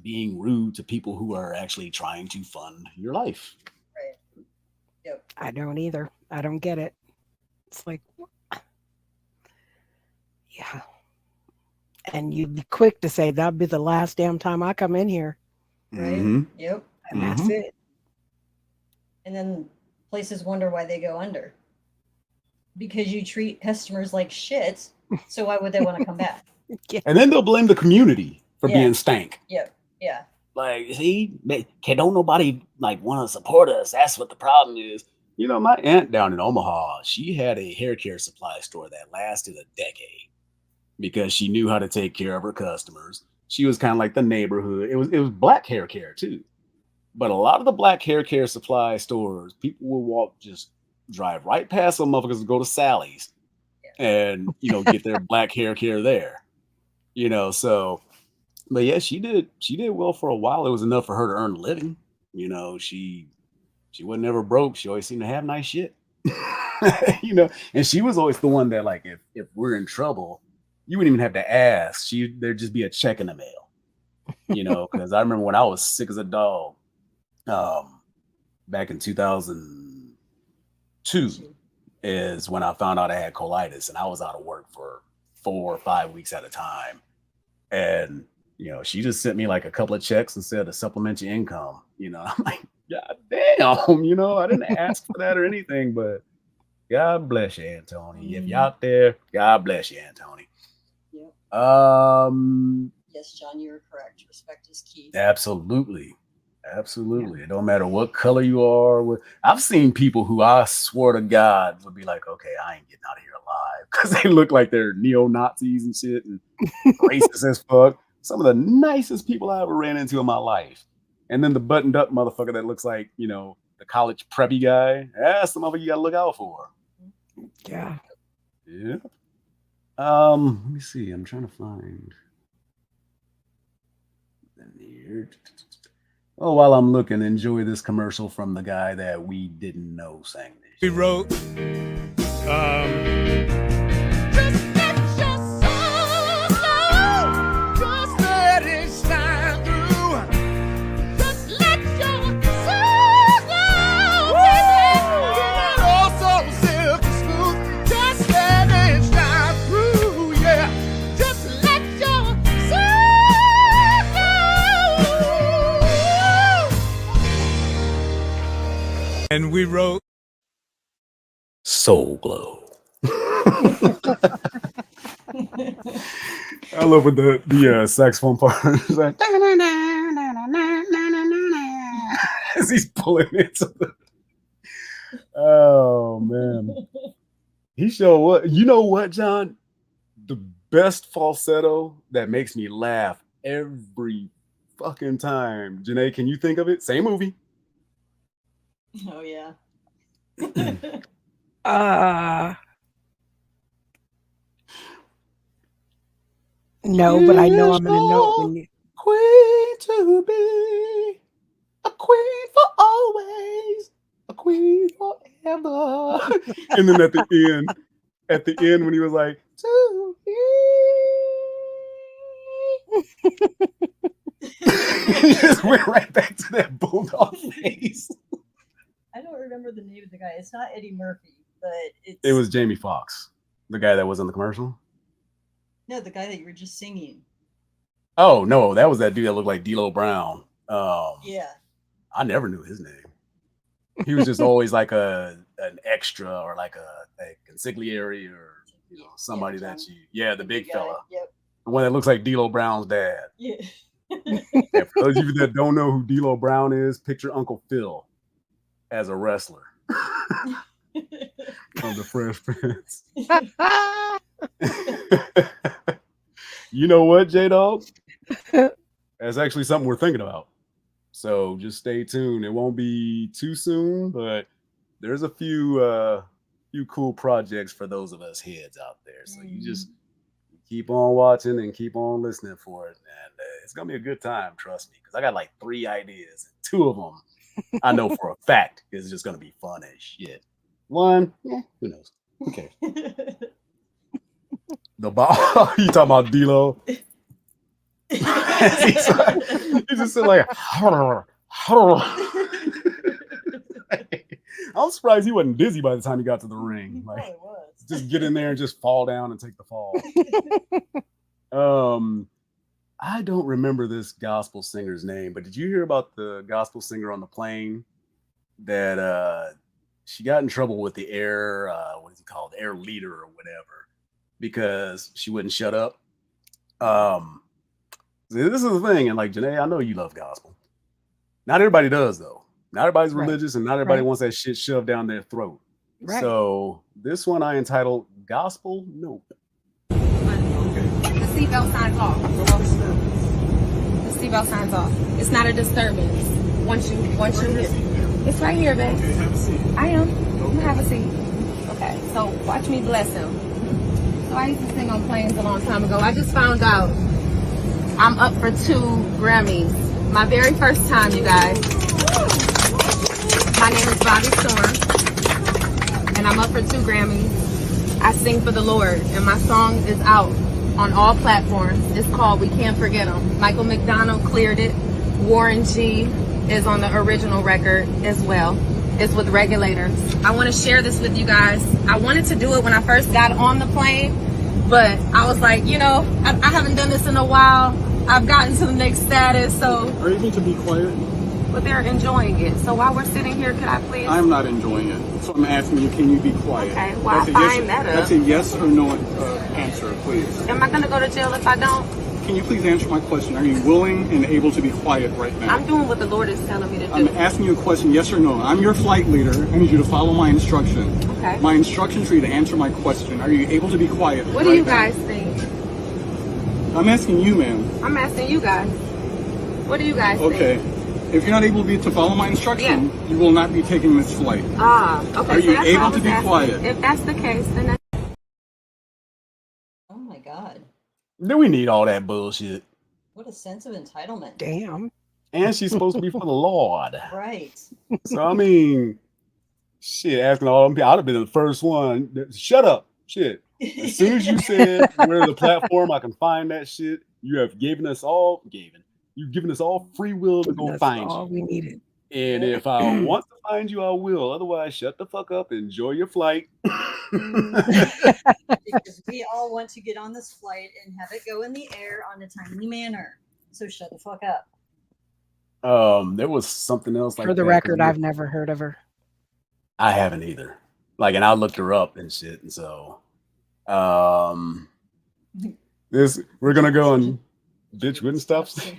being rude to people who are actually trying to fund your life. Right. Yep. I don't either. I don't get it. It's like, yeah. And you'd be quick to say that'll be the last damn time I come in here. Right. Mhm. Yep. And that's it. And then places wonder why they go under. Because you treat customers like shit. So why would they want to come back? And then they'll blame the community for Yeah. being stank. Yep. Yeah. Like, see, don't nobody like want to support us. That's what the problem is. My aunt down in Omaha, she had a hair care supply store that lasted a decade because she knew how to take care of her customers. She was kind of like the neighborhood. It was black hair care too. But a lot of the black hair care supply stores, people will just drive right past some motherfuckers and go to Sally's and, get their black hair care there. So, but yeah, she did well for a while. It was enough for her to earn a living. She wasn't ever broke. She always seemed to have nice shit. And she was always the one that, like, if we're in trouble, you wouldn't even have to ask. There'd just be a check in the mail. Because I remember when I was sick as a dog, back in 2002 is when I found out I had colitis, and I was out of work for 4 or 5 weeks at a time. And she just sent me like a couple of checks and said to supplement your income. I'm like, God damn, I didn't ask for that or anything, but God bless you, Aunt Tony. If you're out there, God bless you, Aunt Tony. Yep. Yes, John, you're correct. Respect is key. Absolutely. It don't matter what color you are. I've seen people who I swear to God would be like, okay, I ain't getting out of here alive, because they look like they're neo-Nazis and shit and racist as fuck. Some of the nicest people I ever ran into in my life. And then the buttoned up motherfucker that looks like, the college preppy guy. That's the motherfucker you gotta look out for. Yeah. Yeah. Let me see. I'm trying to find here. Well, while I'm looking, enjoy this commercial from the guy that we didn't know sang this. We wrote, just let your soul flow. Just let it shine through. Just let your soul flow. Oh, so silky smooth. Just let it shine through. Yeah. Just let your soul flow. And we wrote Soul Glow. I love when the saxophone part is like as he's pulling it. Oh man, he showed what? You know what, John? The best falsetto that makes me laugh every fucking time. Janae, can you think of it? Same movie. Oh yeah. No, but I know I'm gonna know it when you. Queen to be a queen for always, a queen forever. And then at the end, when he was like, to be, he just went right back to that bulldog face. I don't remember the name of the guy. It's not Eddie Murphy, but It was Jamie Foxx, the guy that was in the commercial. no, the guy that you were just singing. Oh no, that was that dude that looked like D'Lo Brown. Yeah. I never knew his name. He was just always like an extra or like a consigliere or somebody John. the big guy. fella, Yep. the one that looks like D'Lo Brown's dad. Yeah. And for those of you that don't know who D'Lo Brown is, picture Uncle Phil as a wrestler from the Fresh Prince. You know what, J-Dog? That's actually something we're thinking about. So just stay tuned. It won't be too soon, but there's a few cool projects for those of us heads out there. So you just keep on watching and keep on listening for it. And it's going to be a good time, trust me, because I got like 3 ideas. 2 of them I know for a fact is just going to be fun as shit. 1, who knows? Who cares? The ball, you talking about D-Lo? He just said like, I'm surprised he wasn't dizzy by the time he got to the ring. Like, just get in there and just fall down and take the fall. I don't remember this gospel singer's name, but did you hear about the gospel singer on the plane that she got in trouble with the air, what is he called, air leader or whatever, because she wouldn't shut up? This is the thing, and like Janae, I know you love gospel. Not everybody does, though. Not everybody's religious, and not everybody wants that shit shoved down their throat. Right. So this one I entitled "Gospel Nope." The seatbelt signs off. The seatbelt signs off. It's not a disturbance. Once you it's right here, babe. Okay, have a seat. I am. I'm gonna have a seat. Okay, so watch me bless him. So I used to sing on planes a long time ago. I just found out I'm up for 2 Grammys. My very first time, you guys. My name is Bobby Storm, and I'm up for 2 Grammys. I sing for the Lord, and my song is out on all platforms. It's called We Can't Forget Him. Michael McDonald cleared it. Warren G is on the original record as well. It's with Regulators. I want to share this with you guys. I wanted to do it when I first got on the plane, but I was like, you know, I haven't done this in a while. I've gotten to the next status, so. Are you able to be quiet? But they're enjoying it. So while we're sitting here, could I please? I'm not enjoying it. So I'm asking you, can you be quiet? Okay, well, I'll find that up. That's a yes or no answer, please. Am I going to go to jail if I don't? Can you please answer my question? Are you willing and able to be quiet right now? I'm doing what the Lord is telling me to do. I'm asking you a question, yes or no. I'm your flight leader. I need you to follow my instruction. Okay. My instruction for you to answer my question. Are you able to be quiet What do you guys think? I'm asking you, ma'am. I'm asking you guys. What do you guys think? Okay. If you're not able to follow my instruction, you will not be taking this flight. Okay. Are you able to be quiet? If that's the case, then that's... Oh my God. Do we need all that bullshit? What a sense of entitlement. Damn. and she's supposed to be for the Lord. Right. So I mean, shit, asking all them people, I'd have been the first one. Shut up, shit. As soon as you said where's the platform I can find that shit, you have given us all you've given us all free will to go That's find all you. we needed. And if I want to find you, I will. Otherwise, shut the fuck up. Enjoy your flight. Because we all want to get on this flight and have it go in the air on a timely manner. So shut the fuck up. There was something else like For the that, record, I've never heard of her. I haven't either. Like, and I looked her up and shit. And so, we're gonna go and bitch wouldn't stop. See,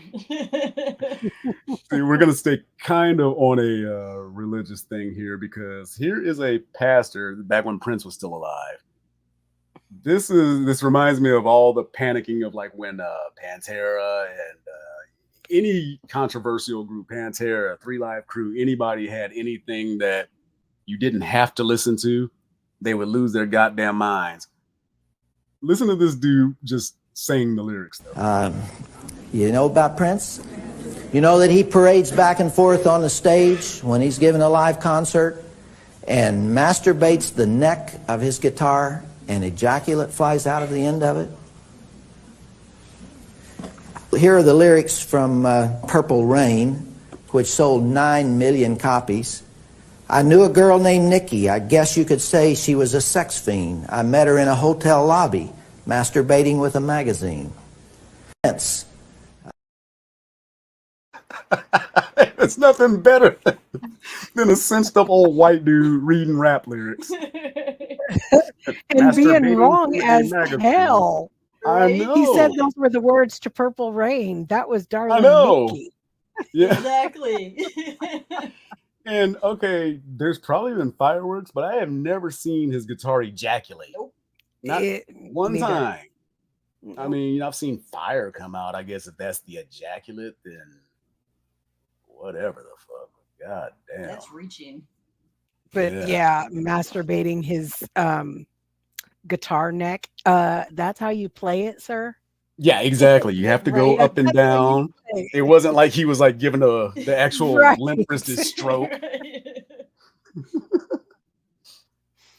we're gonna stay kind of on a religious thing here, because here is a pastor back when Prince was still alive. This reminds me of all the panicking of like when Pantera and any controversial group, Pantera, 3 Live Crew, anybody had anything that you didn't have to listen to, they would lose their goddamn minds. Listen to this dude just saying the lyrics though. You know about Prince? You know that he parades back and forth on the stage when he's giving a live concert and masturbates the neck of his guitar and ejaculate flies out of the end of it? Here are the lyrics from Purple Rain, which sold 9 million copies. I knew a girl named Nikki. I guess you could say she was a sex fiend. I met her in a hotel lobby, masturbating with a magazine. Prince. It's nothing better than a cinched up old white dude reading rap lyrics. And being wrong as hell. I know. He said those were the words to Purple Rain. That was Darling I know. Nikki. Yeah. Exactly. And okay, there's probably been fireworks, but I have never seen his guitar ejaculate. Nope. Not one neither. time. I mean, I've seen fire come out. I guess if that's the ejaculate, then whatever the fuck. God damn. That's reaching. But yeah, masturbating his guitar neck. That's how you play it, sir? Yeah, exactly. You have to go up and down. It wasn't like he was like giving the actual limp-wristed stroke.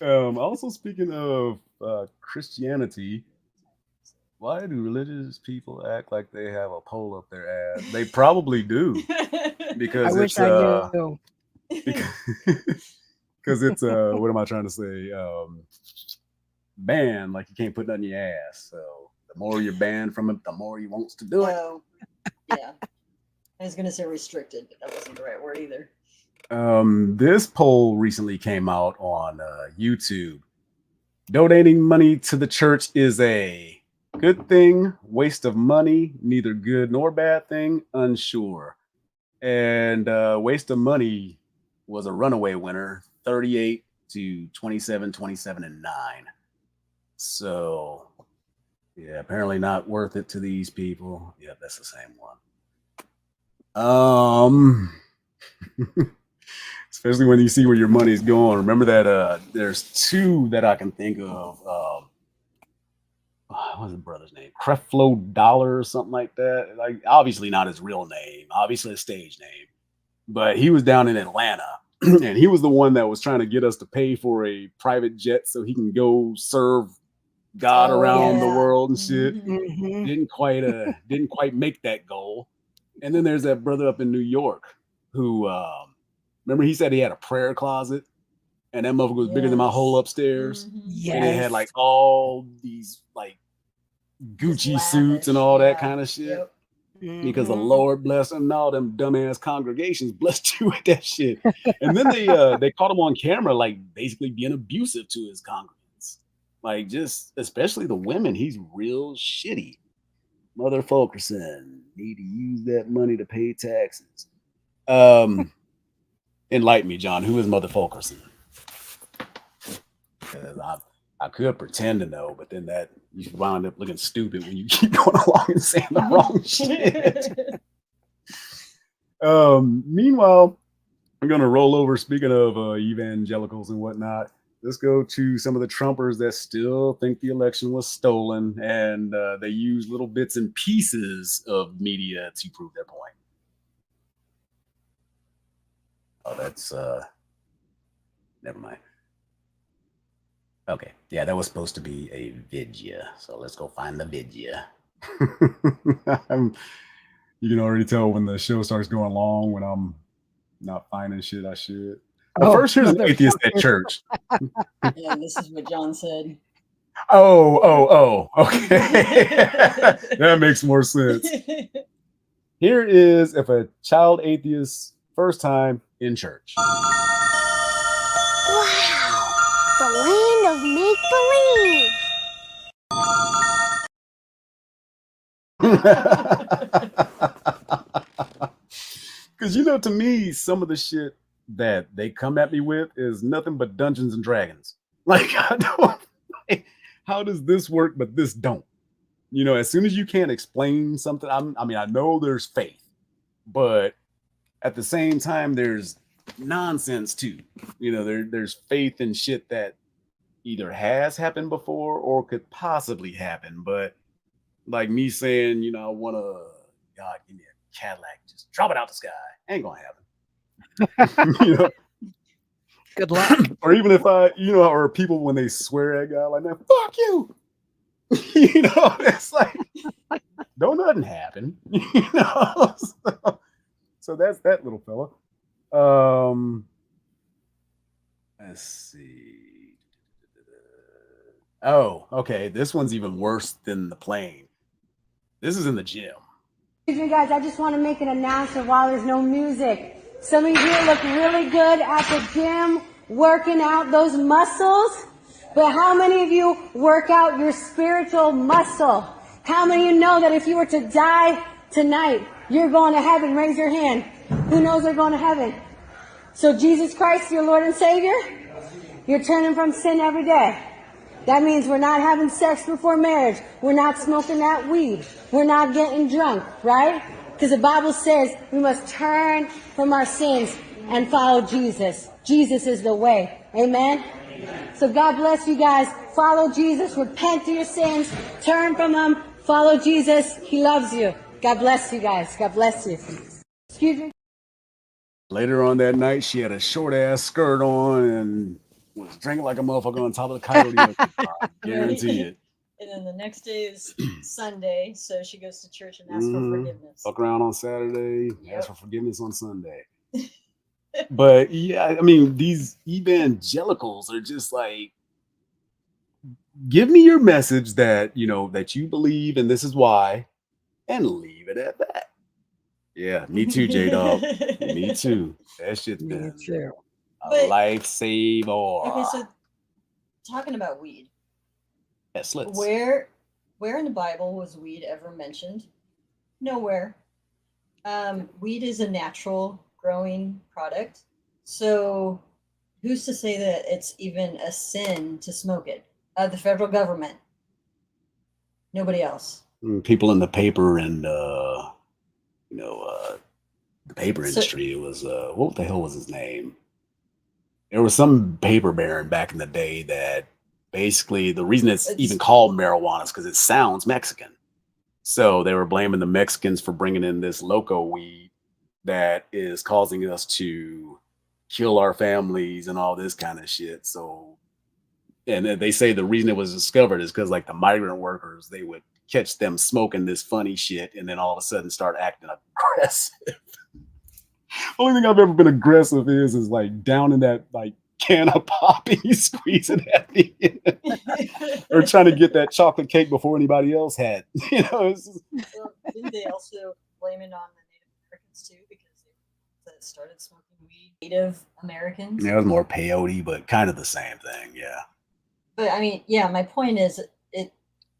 Also, speaking of Christianity, why do religious people act like they have a pole up their ass? They probably do, because I wish I knew. Because it's what am I trying to say? Banned, like you can't put nothing in your ass. So the more you're banned from it, the more he wants to do it. Yeah. I was gonna say restricted, but that wasn't the right word either. This poll recently came out on YouTube. Donating money to the church is a good thing, waste of money, neither good nor bad thing, unsure. And waste of money was a runaway winner, 38 to 27, 27 and 9. So yeah, apparently not worth it to these people. Yeah, that's the same one. Especially when you see where your money's going. Remember that there's 2 that I can think of. What's his brother's name? Creflo Dollar or something like that. Like, obviously not his real name, obviously a stage name. But he was down in Atlanta, and he was the one that was trying to get us to pay for a private jet so he can go serve God around the world and shit. Mm-hmm. Didn't quite make that goal. And then there's that brother up in New York who remember he said he had a prayer closet, and that motherfucker was bigger than my whole upstairs. Yes. And it had like all these like Gucci suits and all that kind of shit. Yep. Because the Lord bless them, and all them dumbass congregations blessed you with that shit. And then they caught him on camera, like basically being abusive to his congregants. Like, just especially the women, he's real shitty. Mother Fulkerson, need to use that money to pay taxes. Enlighten me, John. Who is Mother Fulkerson? I could pretend to know, but then that you wind up looking stupid when you keep going along and saying the wrong shit. Meanwhile, I'm gonna roll over. Speaking of evangelicals and whatnot, let's go to some of the Trumpers that still think the election was stolen, and they use little bits and pieces of media to prove their point. Oh, that's never mind. Okay, yeah, that was supposed to be a vidya. So let's go find the vidya. You can already tell when the show starts going long when I'm not finding shit I should. Well, first here's an atheist at church. Yeah, this is what John said. Oh, okay. That makes more sense. Here is if a child atheist first time in church. Wow, the land of make-believe. Because, you know, to me, some of the shit that they come at me with is nothing but Dungeons and Dragons. Like, I don't, like, how does this work, but this don't? You know, as soon as you can't explain something, I mean, I know there's faith, but at the same time, there's nonsense too. You know, there's faith in shit that either has happened before or could possibly happen. But like me saying, you know, I want to, God, give me a Cadillac, just drop it out the sky. Ain't gonna happen. You know? Good luck. Or even if I, you know, or people when they swear at God like that, fuck you. You know, it's like, don't nothing happen. You know, so that's that little fella. Let's see. Oh, okay. This one's even worse than the plane. This is in the gym. You guys, I just want to make an announcement while there's no music. Some of you look really good at the gym, working out those muscles. But how many of you work out your spiritual muscle? How many of you know that if you were to die tonight, you're going to heaven? Raise your hand. Who knows they're going to heaven? So Jesus Christ, your Lord and Savior, you're turning from sin every day. That means we're not having sex before marriage. We're not smoking that weed. We're not getting drunk, right? Because the Bible says we must turn from our sins and follow Jesus. Jesus is the way. Amen? So God bless you guys. Follow Jesus. Repent of your sins. Turn from them. Follow Jesus. He loves you. God bless you guys. God bless you. Excuse me. Later on that night, she had a short ass skirt on and was drinking like a motherfucker on top of the Coyote. I guarantee it. And then the next day is Sunday, so she goes to church and asks for forgiveness. Fuck around on Saturday, ask for forgiveness on Sunday. But yeah, I mean, these evangelicals are just like, give me your message that, you know, that you believe and this is why, and leave it at that. Yeah, me too, J-Dog. Me too. That shit's been a lifesaver. Okay, so talking about weed. Yes, let's. Where in the Bible was weed ever mentioned? Nowhere. Weed is a natural growing product. So who's to say that it's even a sin to smoke it? The federal government. Nobody else. People in the paper and the paper industry. It was what the hell was his name? There was some paper baron back in the day that basically the reason it's even called marijuana is because it sounds Mexican. So they were blaming the Mexicans for bringing in this loco weed that is causing us to kill our families and all this kind of shit. So, and they say the reason it was discovered is because like the migrant workers, they would catch them smoking this funny shit and then all of a sudden start acting aggressive. Only thing I've ever been aggressive is like down in that like can of pop and you squeeze it at the end. Or trying to get that chocolate cake before anybody else had. You know, it's just... Well, didn't they also blame it on the Native Americans too because they started smoking weed? Native Americans. Yeah, it was more peyote, but kind of the same thing. Yeah. But I mean, yeah, my point is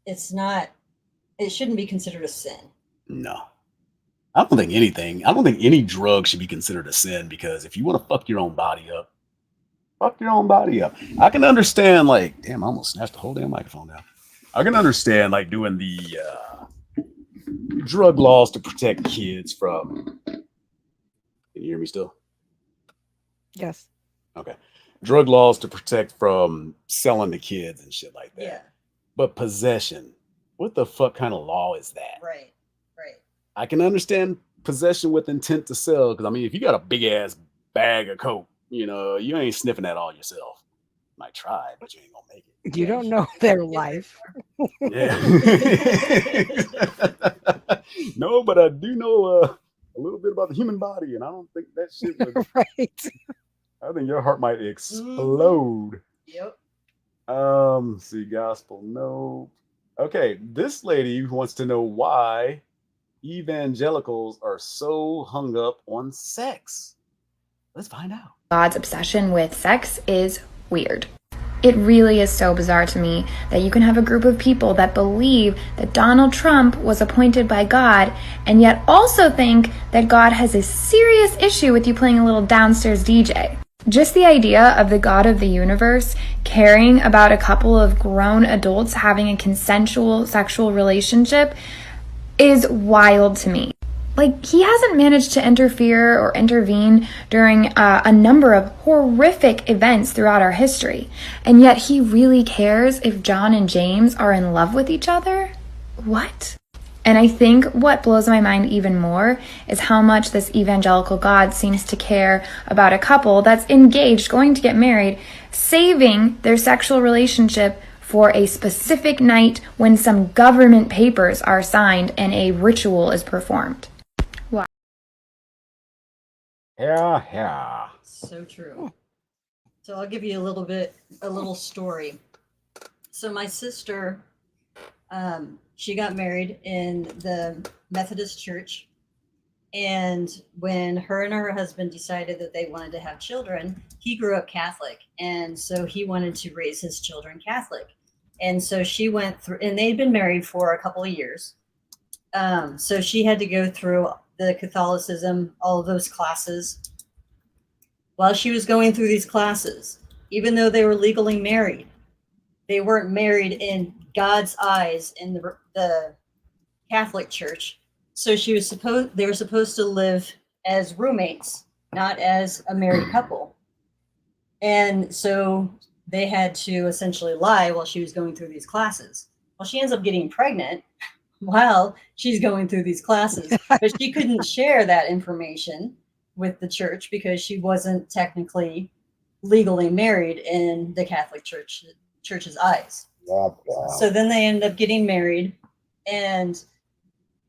it's not. It shouldn't be considered a sin. No. I don't think any drug should be considered a sin because if you want to fuck your own body up, fuck your own body up. I can understand, like, damn, I almost snatched the whole damn microphone down. I can understand, like, doing the drug laws to protect kids from. Can you hear me still? Yes. Okay. Drug laws to protect from selling to kids and shit like that. Yeah. But possession, what the fuck kind of law is that? Right. Right. I can understand possession with intent to sell because I mean, if you got a big ass bag of coke. You know, you ain't sniffing that all yourself. Might try, but you ain't gonna make it. You don't know their life. Yeah. No, but I do know a little bit about the human body, and I don't think that shit would. Right. I think your heart might explode. Yep. See, gospel, no. Okay, this lady wants to know why evangelicals are so hung up on sex. Let's find out. God's obsession with sex is weird. It really is so bizarre to me that you can have a group of people that believe that Donald Trump was appointed by God and yet also think that God has a serious issue with you playing a little downstairs DJ. Just the idea of the God of the universe caring about a couple of grown adults having a consensual sexual relationship is wild to me. Like, he hasn't managed to interfere or intervene during a number of horrific events throughout our history. And yet he really cares if John and James are in love with each other? What? And I think what blows my mind even more is how much this evangelical God seems to care about a couple that's engaged, going to get married, saving their sexual relationship for a specific night when some government papers are signed and a ritual is performed. Wow. Yeah. So true. So I'll give you a little story. So my sister, she got married in the Methodist church. And when her and her husband decided that they wanted to have children, he grew up Catholic. And so he wanted to raise his children Catholic. And so she went through, and they'd been married for a couple of years. So she had to go through the Catholicism, all of those classes. While she was going through these classes, even though they were legally married, they weren't married in God's eyes in the Catholic Church. So they were supposed to live as roommates, not as a married couple. And so they had to essentially lie while she was going through these classes. Well, she ends up getting pregnant while she's going through these classes, but she couldn't share that information with the church because she wasn't technically legally married in the Catholic Church's eyes. Wow. So then they ended up getting married. And,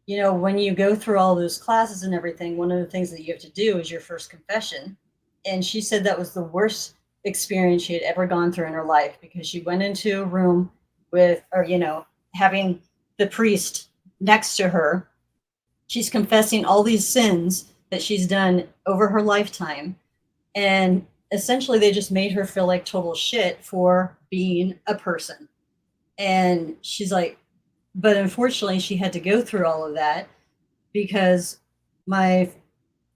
you know, when you go through all those classes and everything, one of the things that you have to do is your first confession. And she said that was the worst experience she had ever gone through in her life, because she went into a room with, or, you know, having the priest next to her. She's confessing all these sins that she's done over her lifetime. And essentially they just made her feel like total shit for being a person. And she's like, but unfortunately she had to go through all of that because my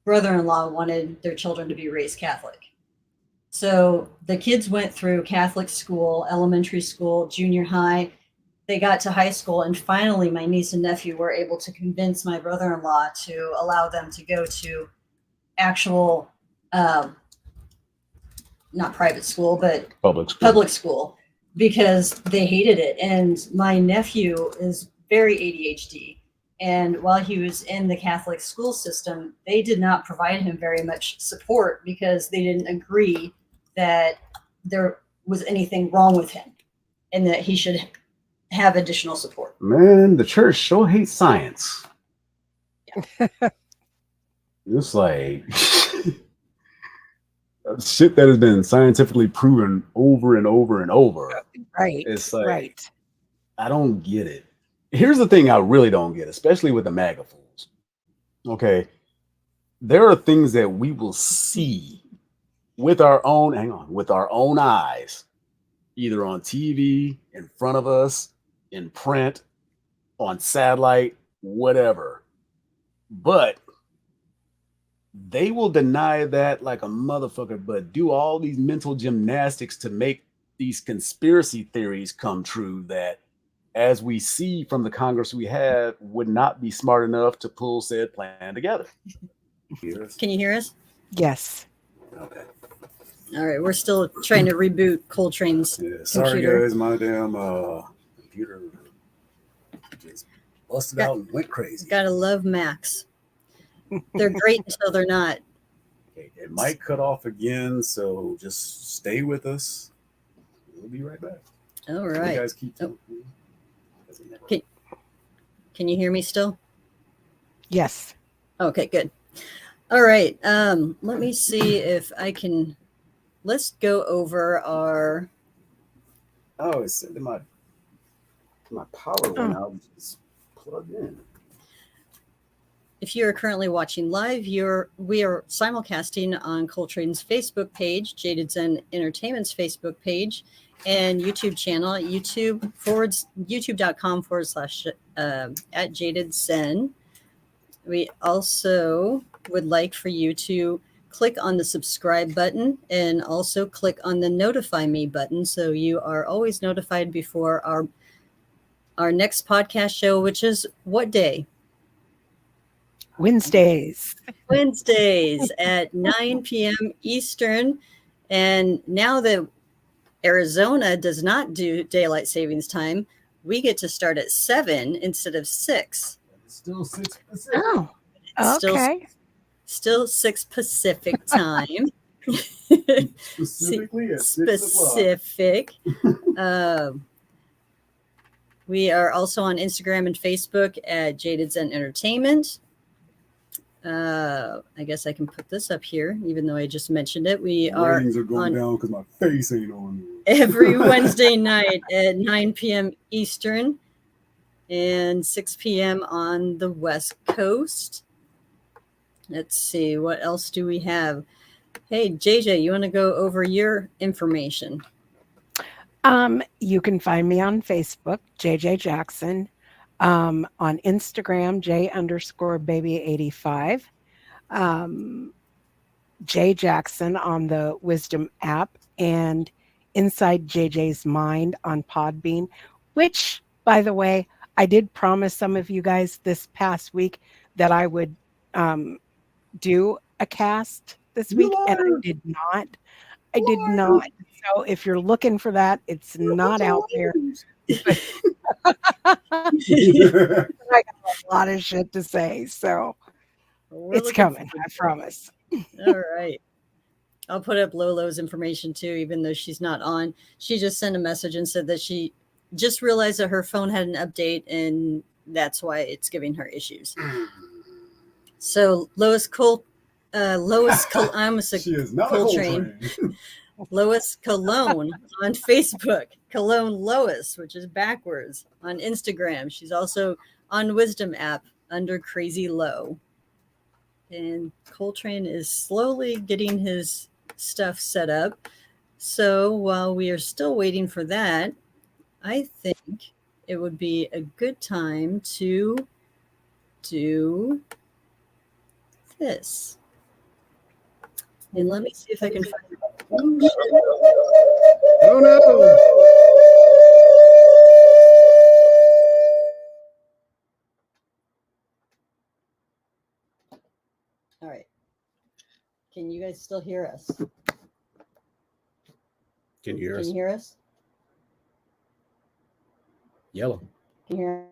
brother-in-law wanted their children to be raised Catholic. So the kids went through Catholic school, elementary school, junior high. They got to high school, and finally my niece and nephew were able to convince my brother-in-law to allow them to go to actual, not private school, but public school, because they hated it. And my nephew is very ADHD. And while he was in the Catholic school system, they did not provide him very much support because they didn't agree that there was anything wrong with him and that he should have additional support. Man, the church sure hates science. It's like shit that has been scientifically proven over and over and over. Right. It's like, right. I don't get it. Here's the thing I really don't get, especially with the MAGA fools. Okay. There are things that we will see with our own eyes, either on TV, in front of us, in print, on satellite, whatever. But they will deny that like a motherfucker, but do all these mental gymnastics to make these conspiracy theories come true that, as we see from the Congress we have, would not be smart enough to pull said plan together. Can you hear us? Yes. Okay. All right. We're still trying to reboot Coletrane's Sorry, computer. guys. My damn computer just busted out and went crazy. Gotta love Macs. They're great until they're not. It might cut off again, so just stay with us. We'll be right back. All right. You guys keep Can you hear me still? Yes. Okay, good. All right. Let me see if I can. Let's go over our. Oh, it's my power went out. It's plugged in. If you are currently watching live, we are simulcasting on Coletrane's Facebook page, Jaded Zen Entertainment's Facebook page, and YouTube channel, youtube.com/ at Jaded Zen. We also would like for you to click on the subscribe button and also click on the notify me button so you are always notified before our next podcast show, which is what day? Wednesdays at 9 p.m. Eastern. And now that Arizona does not do daylight savings time, we get to start at 7 instead of 6. It's still 6 Pacific. Oh, okay. Still 6 Pacific time. Specifically at 6 o'clock. Specific. We are also on Instagram and Facebook at Jaded Zen Entertainment. I guess I can put this up here, even though I just mentioned it. Ratings are going down because my face ain't on every Wednesday night at 9 p.m. Eastern and 6 p.m. on the West Coast. Let's see, what else do we have? Hey, JJ, you want to go over your information? You can find me on Facebook, JJ Jackson. On Instagram, J_baby85. J Jackson on the Wisdom app, and Inside JJ's Mind on Podbean, which, by the way, I did promise some of you guys this past week that I would do a cast this week, and I did not. I did not. So if you're looking for that, it's not out there. I got a lot of shit to say, so it's coming. I promise. All right. I'll put up Lolo's information too, even though she's not on. She just sent a message and said that she just realized that her phone had an update and that's why it's giving her issues. So Lois Coletrane. Lois Cologne on Facebook, Cologne Lois, which is backwards, on Instagram. She's also on Wisdom app under Crazy Low. And Coletrane is slowly getting his stuff set up. So while we are still waiting for that, I think it would be a good time to do this. And let me see if I can find it. Oh no! All right. Can you guys still hear us? Can you hear us? Can you hear us? Yellow. Can you hear?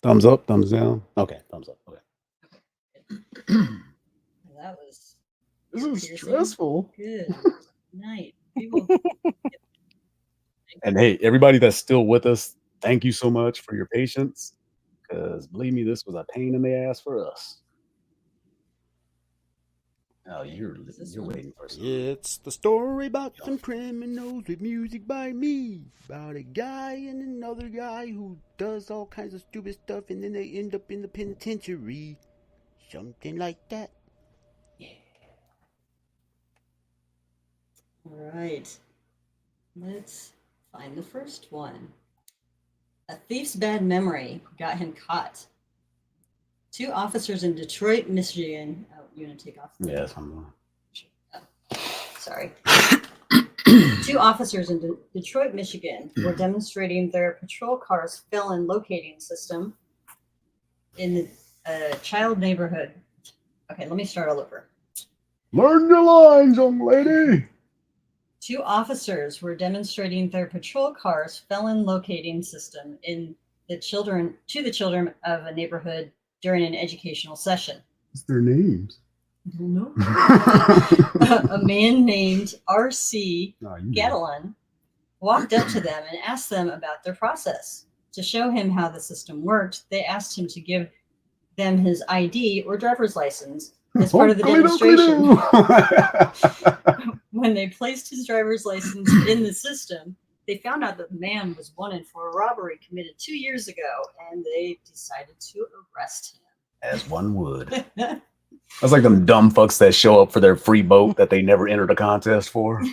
Thumbs up, thumbs down. Okay, thumbs up. Okay. That was. This is stressful. Good night. People. And hey, everybody that's still with us, thank you so much for your patience. Because believe me, this was a pain in the ass for us. Oh, you're waiting for some. It's the story about some criminals with music by me. About a guy and another guy who does all kinds of stupid stuff and then they end up in the penitentiary. Something like that. All right. Let's find the first one. A thief's bad memory got him caught. 2 officers in Detroit, Michigan. Oh, you want to take off? Yes, I'm going. Sorry. 2 officers in Detroit, Michigan were demonstrating their patrol car's felon locating system in a child neighborhood. Okay, let me start all over. Learn your lines, young lady. 2 officers were demonstrating their patrol car's felon locating system to the children of a neighborhood during an educational session. What's their names? I don't know. A man named R.C. Gatlin walked up to them and asked them about their process. To show him how the system worked, they asked him to give them his ID or driver's license as part of the demonstration. When they placed his driver's license in the system, they found out that the man was wanted for a robbery committed 2 years ago, and they decided to arrest him. As one would. That's like them dumb fucks that show up for their free boat that they never entered a contest for.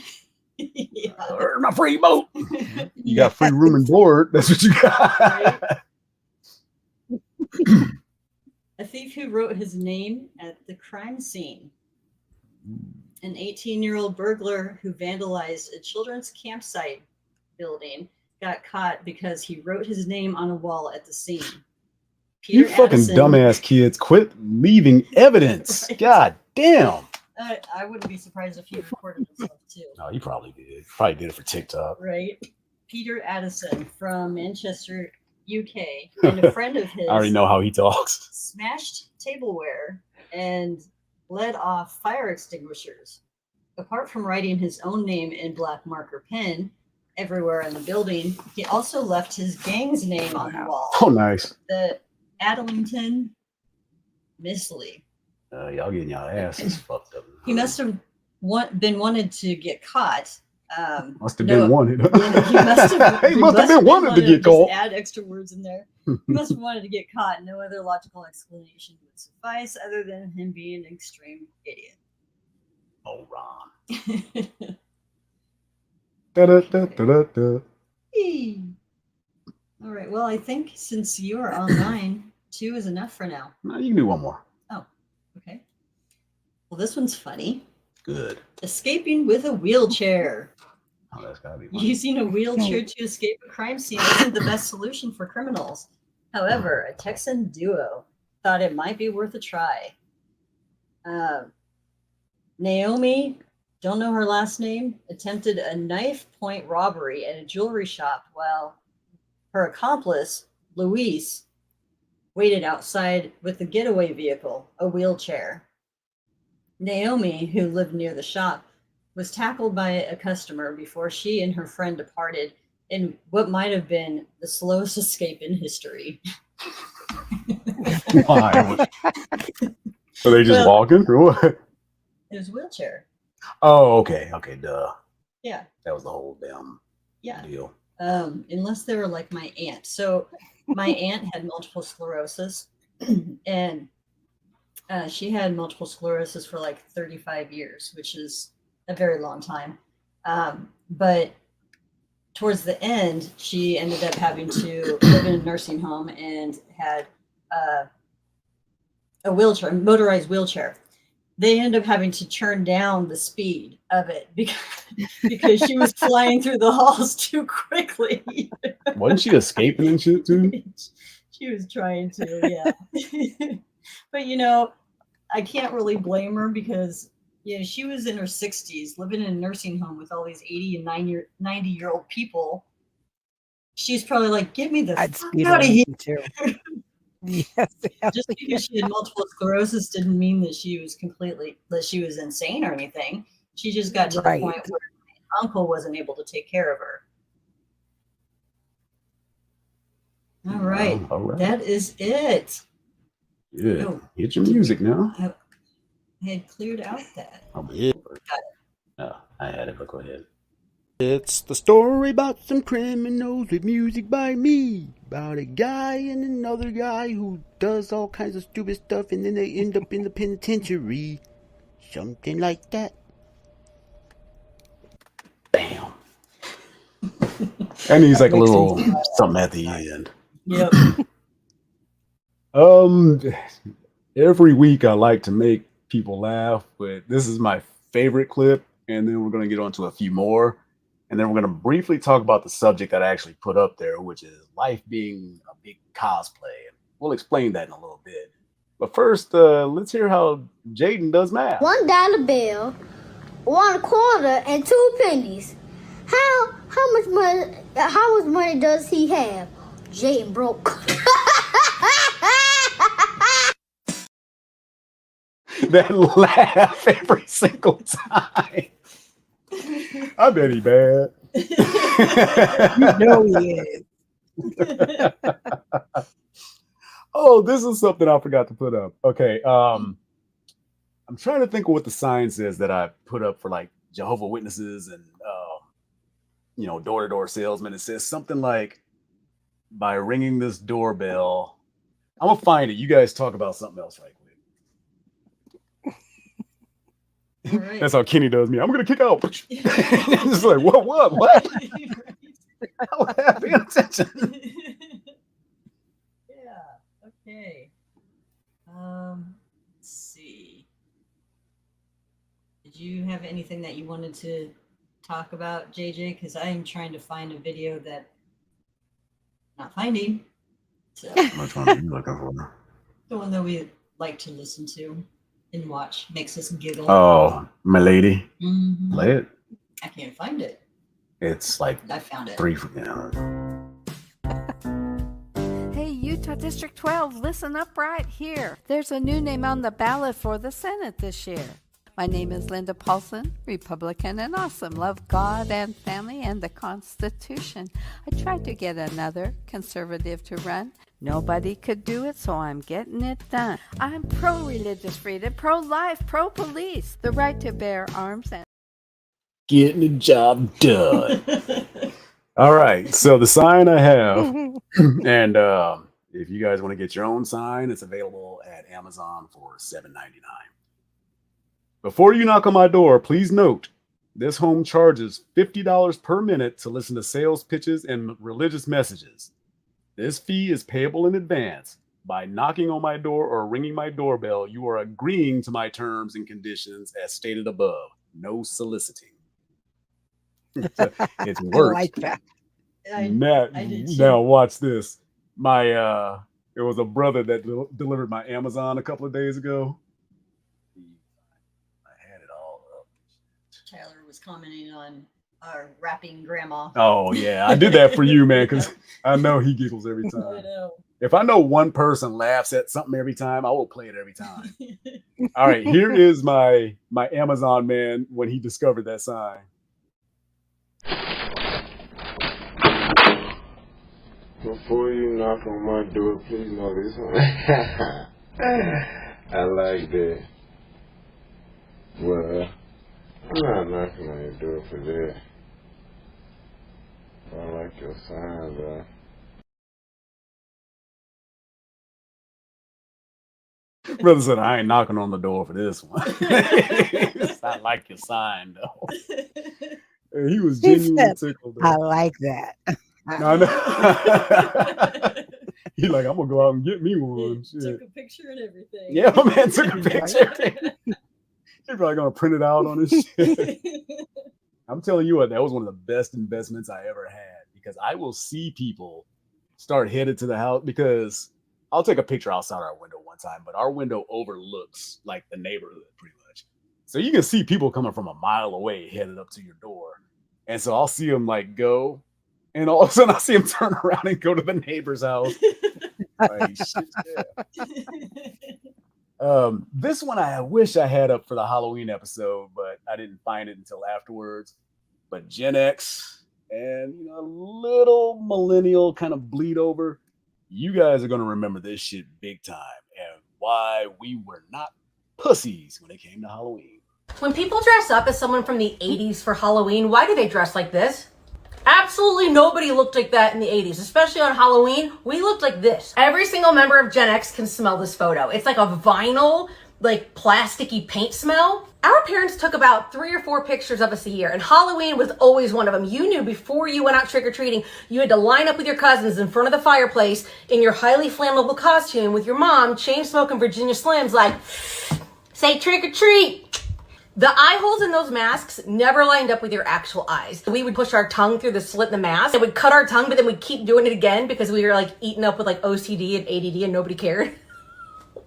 Yeah. My free boat. You got free room and board. That's what you got. A thief who wrote his name at the crime scene. An 18-year-old burglar who vandalized a children's campsite building got caught because he wrote his name on a wall at the scene. You fucking dumbass kids, quit leaving evidence. Right. God damn. I wouldn't be surprised if he recorded himself too. No, you probably did. Probably did it for TikTok. Right. Peter Addison from Manchester, UK, and a friend of his. I already know how he talks. Smashed tableware and led off fire extinguishers. Apart from writing his own name in black marker pen everywhere in the building, he also left his gang's name on the wall. Oh, nice. The Adlington Missley. Y'all getting y'all asses fucked up. He must have been wanted to get caught. Must have been wanted. He must have been wanted to get caught. Add extra words in there. He must have wanted to get caught. No other logical explanation would suffice other than him being an extreme idiot. Oh, Ron. Da-da-da-da-da-da. All right. Well, I think since you are online, 2 is enough for now. No, you can do one more. Oh, okay. Well, this one's funny. Good. Escaping with a wheelchair. Oh, that's gotta be funny. Using a wheelchair to escape a crime scene isn't the best solution for criminals. However, a Texan duo thought it might be worth a try. Naomi, don't know her last name, attempted a knife point robbery at a jewelry shop while her accomplice, Luis, waited outside with the getaway vehicle, a wheelchair. Naomi, who lived near the shop, was tackled by a customer before she and her friend departed in what might have been the slowest escape in history. Why? Are they just walking or what? It was a wheelchair. Oh, okay. Okay, duh. Yeah. That was the whole damn deal. Unless they were like my aunt. So my aunt had multiple sclerosis, and she had multiple sclerosis for like 35 years, which is a very long time. But towards the end, she ended up having to live in a nursing home and had a wheelchair, a motorized wheelchair. They ended up having to turn down the speed of it because she was flying through the halls too quickly. Wasn't she escaping and shit too? She was trying to, yeah. But you know, I can't really blame her because she was in her 60s, living in a nursing home with all these 80 and 90-year-old people. She's probably like, "Get me the fuck out of here!" Too. Yes, Just because she had multiple sclerosis didn't mean that she was insane or anything. She just got to the point where my uncle wasn't able to take care of her. All right. All right. That is it. Good. Oh, Hit your music now. I had cleared out that. I had it, but go ahead. It's the story about some criminals with music by me. About a guy and another guy who does all kinds of stupid stuff and then they end up in the penitentiary. Something like that. Bam. And he's like a little something at the end. Yep. Every week I like to make people laugh, but this is my favorite clip, and then we're going to get on to a few more, and then we're going to briefly talk about the subject that I actually put up there, which is life being a big cosplay. We'll explain that in a little bit. But first, let's hear how Jaden does math. $1 bill, 1 quarter, and 2 pennies. How much money does he have? Jaden broke. that laugh every single time. I bet he bad. You know he is. Oh, this is something I forgot to put up. Okay. I'm trying to think of what the sign says that I put up for like Jehovah's Witnesses and door-to-door salesmen. It says something like, by ringing this doorbell. I'm gonna find it. You guys talk about something else right quick. Right. That's how Kenny does me. I'm gonna kick out. It's like, what? Pay attention. Yeah. Okay. Let's see. Did you have anything that you wanted to talk about, JJ? Because I am trying to find a video that I'm not finding. So Which one are you looking for? the one that we like to listen to and watch makes us giggle. Oh, my lady. Mhm. Play it. I can't find it. It's like I found it. 3. Hey, Utah District 12, listen up right here. There's a new name on the ballot for the Senate this year. My name is Linda Paulson, Republican and awesome. Love God and family and the Constitution. I tried to get another conservative to run. Nobody could do it, so I'm getting it done. I'm pro-religious freedom, pro-life, pro-police, the right to bear arms and Getting the job done. All right. So the sign I have, and if you guys want to get your own sign, it's available at Amazon for $7.99. Before you knock on my door, please note this home charges $50 per minute to listen to sales pitches and religious messages. This fee is payable in advance. By knocking on my door or ringing my doorbell, you are agreeing to my terms and conditions as stated above. No soliciting. It's worked. I like that. I did too. Now watch this. My it was a brother that delivered my Amazon a couple of days ago. Tyler was commenting on our rapping grandma. Oh yeah, I did that for you, man, because I know he giggles every I time. know. If I know one person laughs at something every time, I will play it every time. All right, here is my Amazon man when he discovered that sign. Before you knock on my door, please know this one. I like that. Well, I'm not knocking on your door for that. I like your sign, though. Brother said, I ain't knocking on the door for this one. I like your sign, though. And he was He genuinely said, tickled. I like that. No, no. He's like, I'm going to go out and get me one. Shit. Took a picture and everything. Yeah, my man took a picture. He's probably going to print it out on his shit. I'm telling you what, that was one of the best investments I ever had, because I will see people start headed to the house, because I'll take a picture outside our window one time, but our window overlooks like the neighborhood pretty much. So you can see people coming from a mile away headed up to your door. And so I'll see them like go, and all of a sudden I see them turn around and go to the neighbor's house. Like, shit, yeah. This one I wish I had up for the Halloween episode, but I didn't find it until afterwards. But Gen X and a little millennial kind of bleed over. You guys are going to remember this shit big time, and why we were not pussies when it came to Halloween. When people dress up as someone from the 80s for Halloween, why do they dress like this? Absolutely nobody looked like that in the 80s, especially on Halloween. We looked like this. Every single member of Gen X can smell this photo. It's like a vinyl, like plasticky paint smell. Our parents took about 3 or 4 pictures of us a year, and Halloween was always one of them. You knew before you went out trick-or-treating, you had to line up with your cousins in front of the fireplace in your highly flammable costume with your mom, chain-smoking Virginia Slims, like, say trick-or-treat. The eye holes in those masks never lined up with your actual eyes. We would push our tongue through the slit in the mask. It would cut our tongue, but then we'd keep doing it again because we were like eaten up with like OCD and ADD and nobody cared.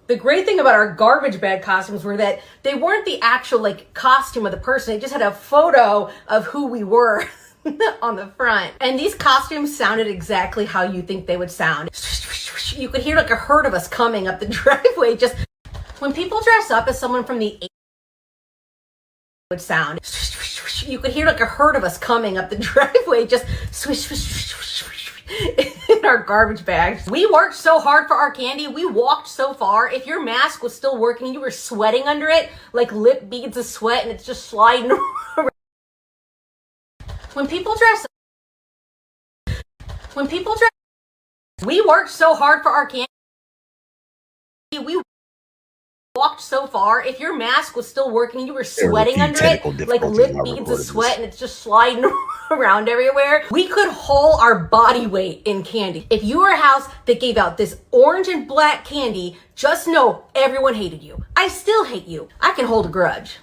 The great thing about our garbage bag costumes were that they weren't the actual like costume of the person. They just had a photo of who we were on the front. And these costumes sounded exactly how you think they would sound. You could hear like a herd of us coming up the driveway, just When people dress up as someone from the 80s, would sound, you could hear like a herd of us coming up the driveway, just swish, swish, swish, swish, swish, in our garbage bags. We worked so hard for our candy. We walked so far. If your mask was still working, you were sweating under it, like lip beads of sweat, and it's just sliding around. When people dress, we worked so hard for our candy. We walked so far. If your mask was still working, you were sweating under it, like lip beads of sweat, and it's just sliding around everywhere. We could haul our body weight in candy. If you were a house that gave out this orange and black candy, just know everyone hated you. I still hate you. I can hold a grudge.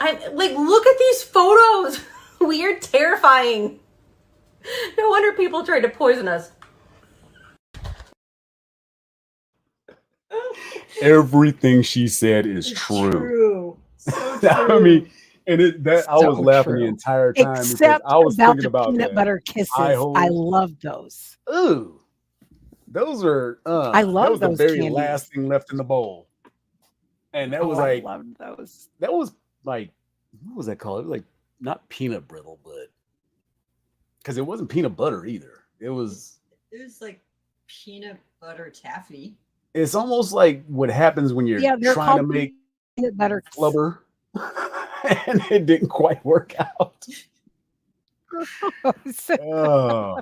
I'm like, look at these photos. We are terrifying. No wonder people tried to poison us. Everything she said is true. So I mean, and I was laughing the entire time Except because I was about thinking the about peanut that. butter kisses. I love those. Ooh, those are. I love that was those the very candies. last thing left in the bowl, and that was I like loved those. that was like what was that called? It was like not peanut brittle, but because it wasn't peanut butter either. It was like peanut butter taffy. It's almost like what happens when you're they're trying to called make peanut butter flubber and it didn't quite work out. Oh.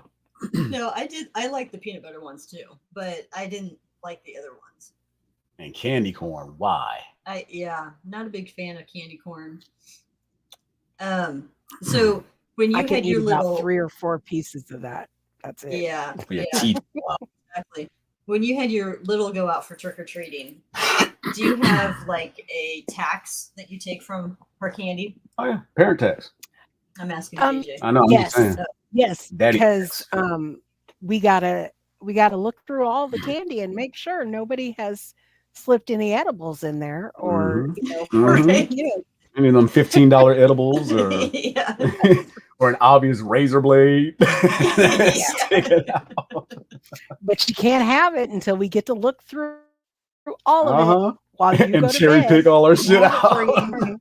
No, I like the peanut butter ones too, but I didn't like the other ones. And candy corn, why? Not a big fan of candy corn. So when you I could had eat your about little 3 or 4 pieces of that. That's it. Yeah. Exactly. When you had your little go out for trick-or-treating, do you have like a tax that you take from her candy? Oh yeah, parent tax. I'm asking DJ. I know. I'm just saying. Yes, Daddy because we gotta look through all the candy and make sure nobody has slipped any edibles in there, or any of them $15 edibles, or or an obvious razor blade. Stick it out. But you can't have it until we get to look through all of it while you and go to cherry bed. pick all our shit out. Out.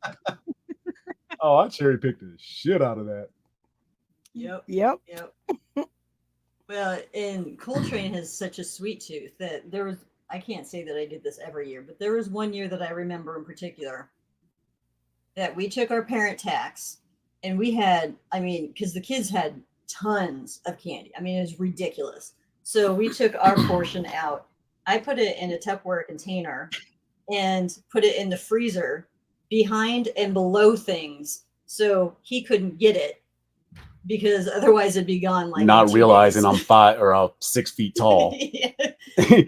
Oh, I cherry picked the shit out of that. Yep. Well, and Coletrane has such a sweet tooth that I can't say that I did this every year, but there was one year that I remember in particular that we took our parent tax and we had, because the kids had tons of candy. It was ridiculous. So we took our portion out. I put it in a Tupperware container and put it in the freezer behind and below things so he couldn't get it, because otherwise it'd be gone. Like not realizing I'm 5 or 6 feet tall.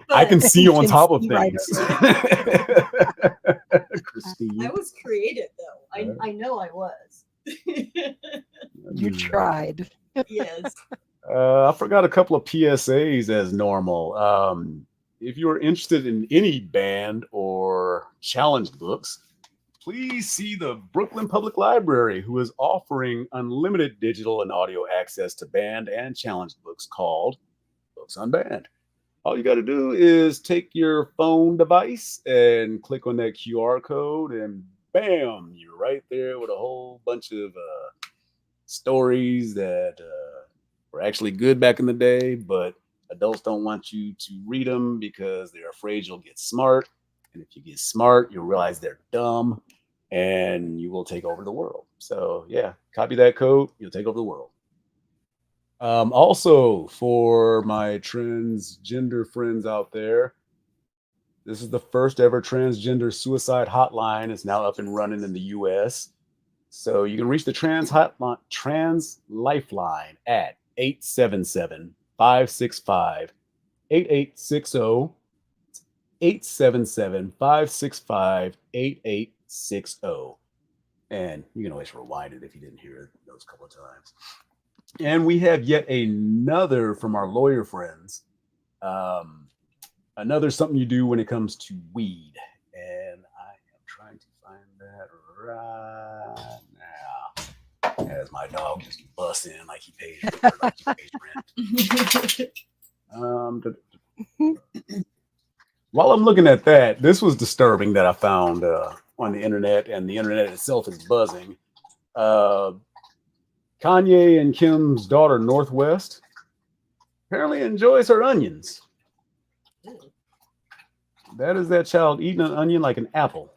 I can see on top of things. Christine. I was creative though. I know I was. You tried. Yes. I forgot a couple of PSAs as normal. If you are interested in any band or challenge books, please see the Brooklyn Public Library, who is offering unlimited digital and audio access to band and challenge books called Books on Band. All you got to do is take your phone device and click on that QR code, and bam, you're right there with a whole bunch of stories that were actually good back in the day, but adults don't want you to read them because they're afraid you'll get smart. And if you get smart, you'll realize they're dumb and you will take over the world. So yeah, copy that code. You'll take over the world. Also, for my transgender friends out there, this is the first ever transgender suicide hotline. It's now up and running in the US. So you can reach the trans lifeline at 877-565-8860. 877-565-8860. And you can always rewind it if you didn't hear it those couple of times. And we have yet another from our lawyer friends. Another something you do when it comes to weed. And I am trying to find that right now. As my dog just busts in like he pays rent. While I'm looking at that, this was disturbing that I found on the internet, and the internet itself is buzzing. Kanye and Kim's daughter, Northwest, apparently enjoys her onions. That is that child eating an onion like an apple.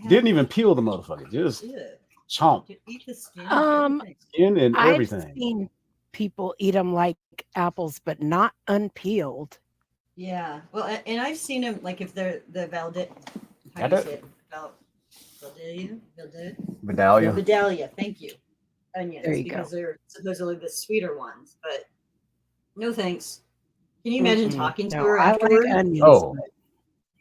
Didn't even peel the motherfucker, just chomp. Eat the skin. Skin and I've everything. seen people eat them like apples, but not unpeeled. Yeah. Well, and I've seen them like if they're the how do you say it? Vidalia. Vidalia. Thank you. Onions, There you because go. they're supposedly the sweeter ones. But no thanks. Can you imagine talking to No, her I like afterward? onions. Oh,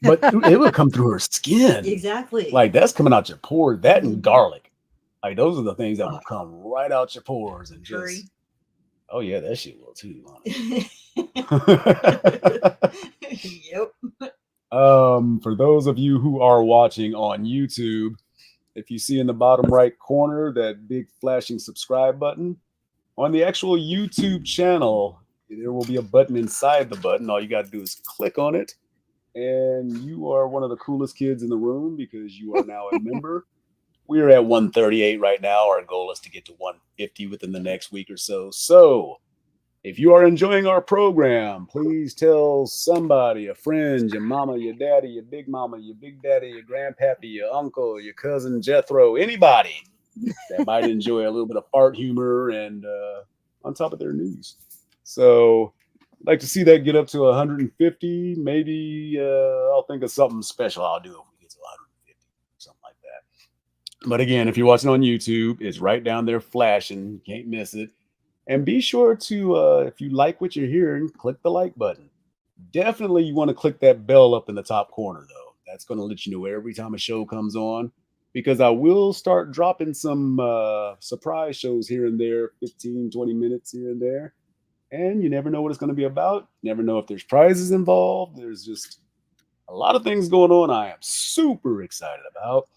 but it would come through her skin. Exactly. Like that's coming out your pores. That and garlic. Like those are the things that will come right out your pores and Curry. just. Oh yeah, that shit will too. Yep. For those of you who are watching on YouTube, if you see in the bottom right corner that big flashing subscribe button, on the actual YouTube channel, there will be a button inside the button. All you got to do is click on it, and you are one of the coolest kids in the room because you are now a member. We're at 138 right now. Our goal is to get to 150 within the next week or so. So if you are enjoying our program, please tell somebody, a friend, your mama, your daddy, your big mama, your big daddy, your grandpappy, your uncle, your cousin Jethro, anybody that might enjoy a little bit of fart humor and on top of their news. So I'd like to see that get up to 150. Maybe I'll think of something special I'll do if we get to 150, something like that. But again, if you're watching on YouTube, it's right down there flashing. You can't miss it. And be sure to, if you like what you're hearing, click the like button. Definitely you want to click that bell up in the top corner, though. That's going to let you know every time a show comes on, because I will start dropping some surprise shows here and there, 15, 20 minutes here and there. And you never know what it's going to be about. Never know if there's prizes involved. There's just a lot of things going on I am super excited about.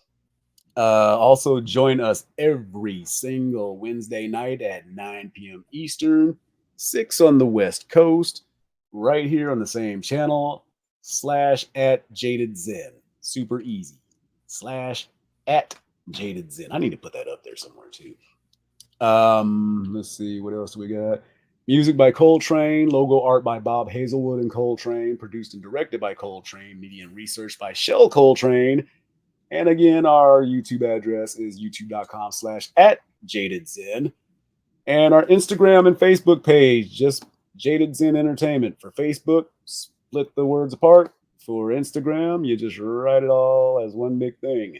Also join us every single Wednesday night at 9 p.m. Eastern, 6 on the West Coast, right here on the same channel, /@JadedZen. Super easy. /@JadedZen. I need to put that up there somewhere too. Let's see, what else we got? Music by Coletrane, logo art by Bob Hazelwood and Coletrane, produced and directed by Coletrane, media and research by Shell Coletrane. And again, our YouTube address is youtube.com/@JadedZen. And our Instagram and Facebook page, just Jaded Zen Entertainment. For Facebook, split the words apart. For Instagram, you just write it all as one big thing.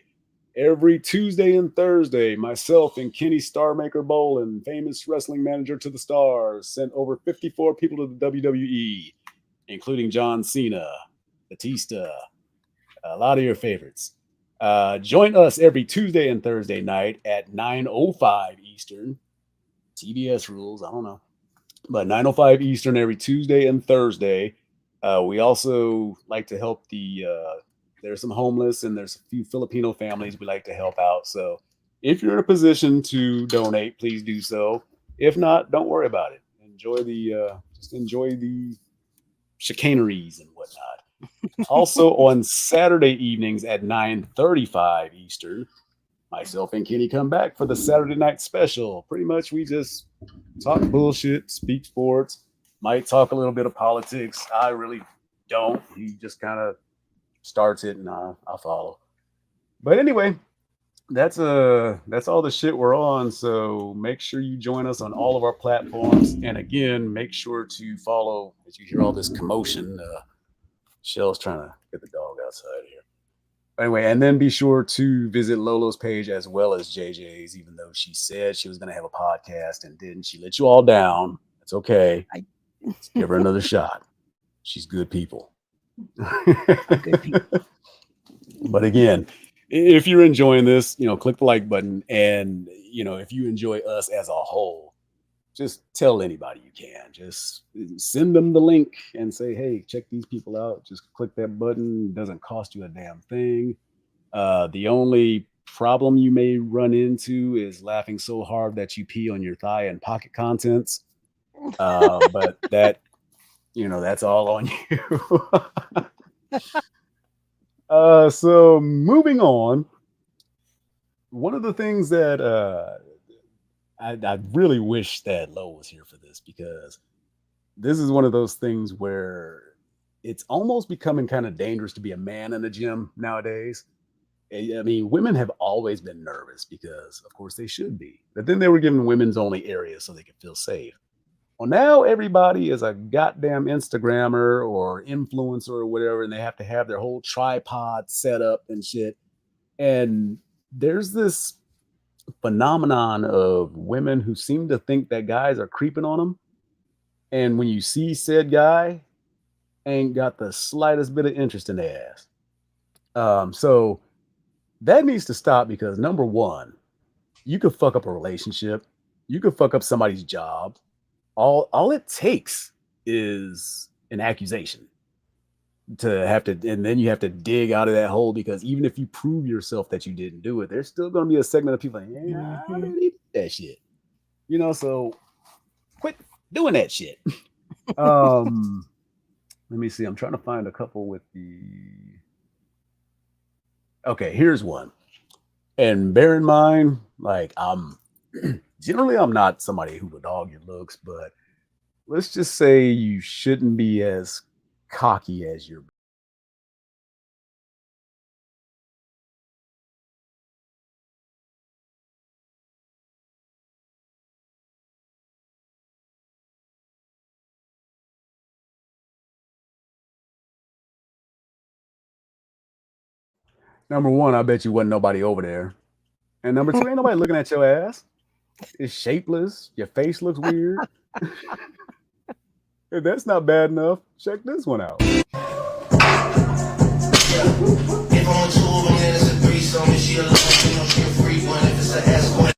Every Tuesday and Thursday, myself and Kenny Starmaker Bolin, famous wrestling manager to the stars, sent over 54 people to the WWE, including John Cena, Batista, a lot of your favorites. Join us every Tuesday and Thursday night at 9:05 Eastern. TBS rules, I don't know. But 9:05 Eastern every Tuesday and Thursday. We also like to help there's some homeless and there's a few Filipino families we like to help out. So if you're in a position to donate, please do so. If not, don't worry about it. Just enjoy the chicaneries and whatnot. Also on Saturday evenings at 9:35 Eastern, myself and Kenny come back for the Saturday night special. Pretty much we just talk bullshit, speak sports, might talk a little bit of politics. I really don't. He just kind of starts it and I'll follow. But anyway, that's all the shit we're on. So make sure you join us on all of our platforms. And again, make sure to follow as you hear all this commotion. Shell's trying to get the dog outside here. Anyway, and then be sure to visit Lolo's page as well as JJ's, even though she said she was going to have a podcast and didn't. She let you all down. It's okay. Let's give her another shot. She's good people. Good people. But again, if you're enjoying this, click the like button. And, if you enjoy us as a whole, just tell anybody you can. Just send them the link and say, hey, check these people out. Just click that button. It doesn't cost you a damn thing. The only problem you may run into is laughing so hard that you pee on your thigh and pocket contents. But that, that's all on you. So moving on, one of the things that I really wish that Lo was here for this, because this is one of those things where it's almost becoming kind of dangerous to be a man in the gym nowadays. I mean, women have always been nervous because, of course, they should be. But then they were given women's only areas so they could feel safe. Well, now everybody is a goddamn Instagrammer or influencer or whatever, and they have to have their whole tripod set up and shit. And there's this phenomenon of women who seem to think that guys are creeping on them. And when you see said guy, ain't got the slightest bit of interest in their ass. So that needs to stop, because number one, you could fuck up a relationship, you could fuck up somebody's job. All it takes is an accusation to have to, and then you have to dig out of that hole, because even if you prove yourself that you didn't do it, there's still going to be a segment of people like, yeah, I really did that shit. So quit doing that shit. Let me see. I'm trying to find a couple with the. Okay, here's one. And bear in mind, like, I'm not somebody who would dog your looks, but let's just say you shouldn't be as cocky as you're. Number one, I bet you wasn't nobody over there. And number two, ain't nobody looking at your ass. It's shapeless. Your face looks weird. If that's not bad enough, check this one out. If on two of them, then it's a threesome, and she alone, she a free one. If it's an escort.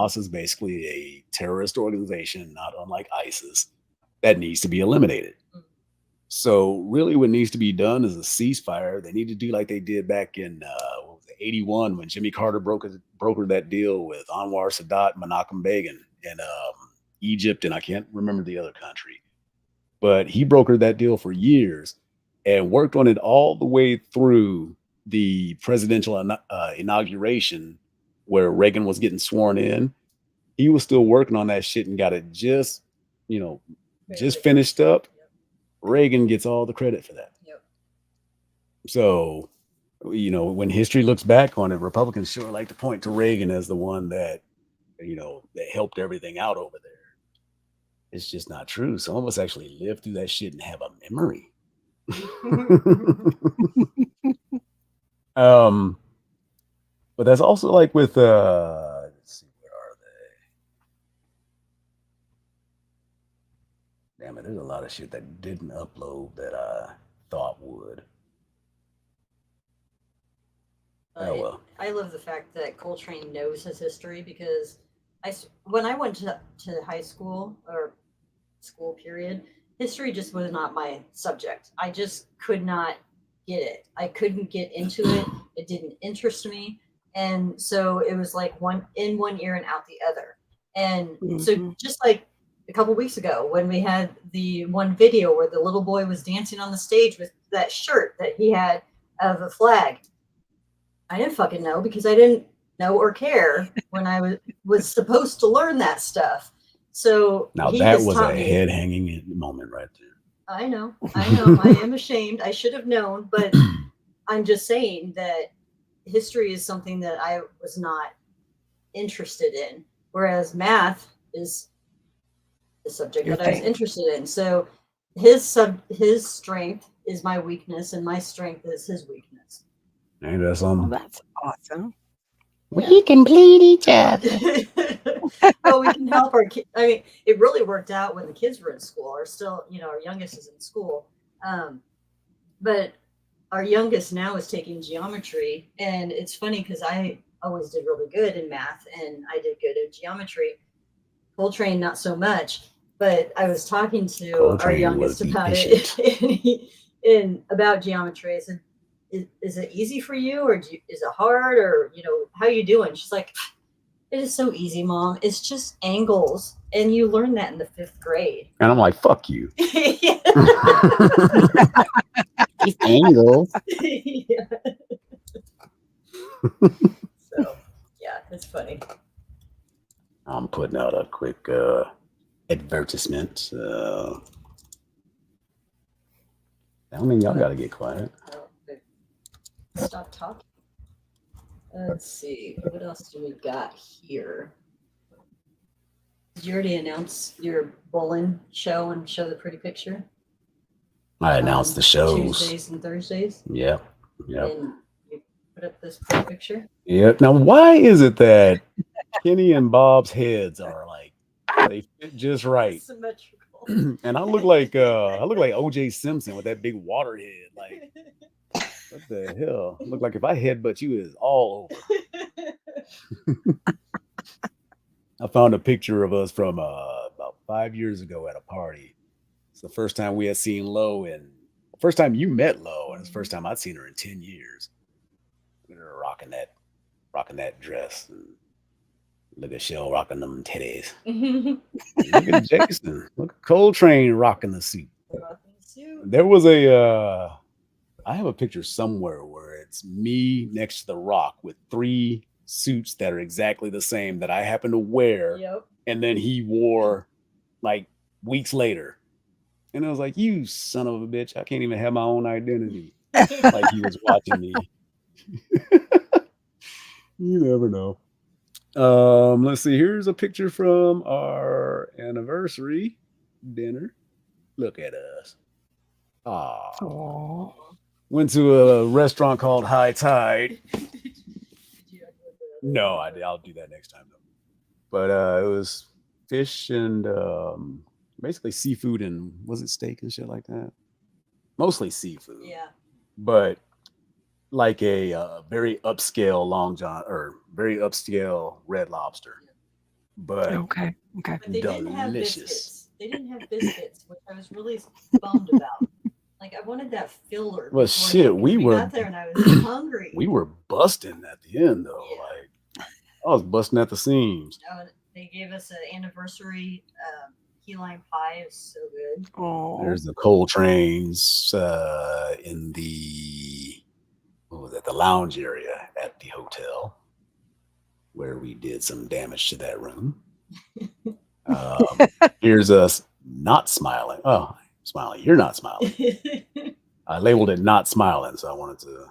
Hamas is basically a terrorist organization, not unlike ISIS, that needs to be eliminated. So really what needs to be done is a ceasefire. They need to do like they did back in 81 when Jimmy Carter brokered that deal with Anwar Sadat, Menachem Begin in Egypt, and I can't remember the other country. But he brokered that deal for years and worked on it all the way through the presidential inauguration where Reagan was getting sworn in. He was still working on that shit and got it just finished up. Reagan gets all the credit for that. Yep. So, when history looks back on it, Republicans sure like to point to Reagan as the one that, that helped everything out over there. It's just not true. Some of us actually lived through that shit and have a memory. But that's also like with let's see, where are they? Damn it, there's a lot of shit that didn't upload that I thought would. Oh well. I love the fact that Coletrane knows his history because when I went to high school or school period, history just was not my subject. I just could not get it. I couldn't get into it. It didn't interest me. And so it was like one ear and out the other. And so just like a couple weeks ago when we had the one video where the little boy was dancing on the stage with that shirt that he had of a flag, I didn't fucking know because I didn't know or care when I was supposed to learn that stuff. So now that was a head hanging moment right there. I know. I am ashamed. I should have known, but I'm just saying that history is something that I was not interested in, whereas math is the subject that I was interested in. So his strength is my weakness, and my strength is his weakness. Ain't that something? That's awesome. We complete each other. Well, we can help our kids. I mean, it really worked out when the kids were in school, or still, our youngest is in school. But our youngest now is taking geometry. And it's funny because I always did really good in math and I did good at geometry. Coletrane, not so much. But I was talking to our youngest about it and about geometry. I said, is it easy for you or is it hard or, how you doing? She's like, it is so easy, Mom. It's just angles. And you learn that in the 5th grade. And I'm like, fuck you. It's angles. Yeah. So, yeah, it's funny. I'm putting out a quick advertisement. I mean, y'all got to get quiet. Stop talking. Let's see. What else do we got here? Did you already announce your bowling show and show the pretty picture? I announced the shows. Tuesdays and Thursdays? Yep. And you put up this pretty picture? Yep. Now, why is it that Kenny and Bob's heads are like, they fit just right? Symmetrical. And I look like O.J. Simpson with that big water head. Like, what the hell? Look like if I headbutt you, it is all over. I found a picture of us from about 5 years ago at a party. It's the first time we had seen Lo, and first time you met Lo, and it's the first time I'd seen her in 10 years. We were rocking that dress. And look at Shell rocking them titties. Look at Jason. Look at Coletrane rocking the suit. There was I have a picture somewhere where it's me next to The Rock with 3 suits that are exactly the same that I happen to wear. Yep. And then he wore like weeks later. And I was like, you son of a bitch. I can't even have my own identity. Like he was watching me. You never know. Let's see. Here's a picture from our anniversary dinner. Look at us. Aww. Went to a restaurant called High Tide. No, I'll do that next time though. But it was fish and basically seafood and was it steak and shit like that? Mostly seafood. Yeah. But like a very upscale Long John or very upscale Red Lobster. but Okay. But they didn't have delicious. biscuits. They didn't have biscuits, which I was really bummed about. Like I wanted that filler. Well, shit, we got there and I was hungry. We were busting at the end though. Like I was busting at the seams. They gave us an anniversary key lime pie. It was so good. Oh, There's the Coletranes in the the lounge area at the hotel where we did some damage to that room. Here's us not smiling. Oh, smiling. You're not smiling. I labeled it not smiling, so I wanted to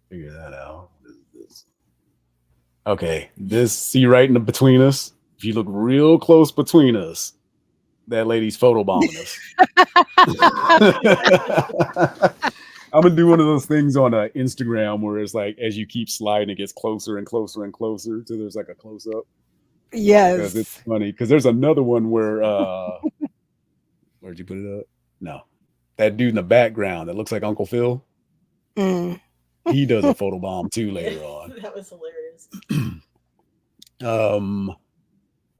figure that out. Okay, see right in the between us. If you look real close between us, that lady's photobombing us. I'm gonna do one of those things on Instagram where it's like as you keep sliding, it gets closer and closer and closer till there's like a close up. Yes, because it's funny. Because there's another one where where'd you put it up? No, that dude in the background that looks like Uncle Phil. He does a photobomb too later on. That was hilarious.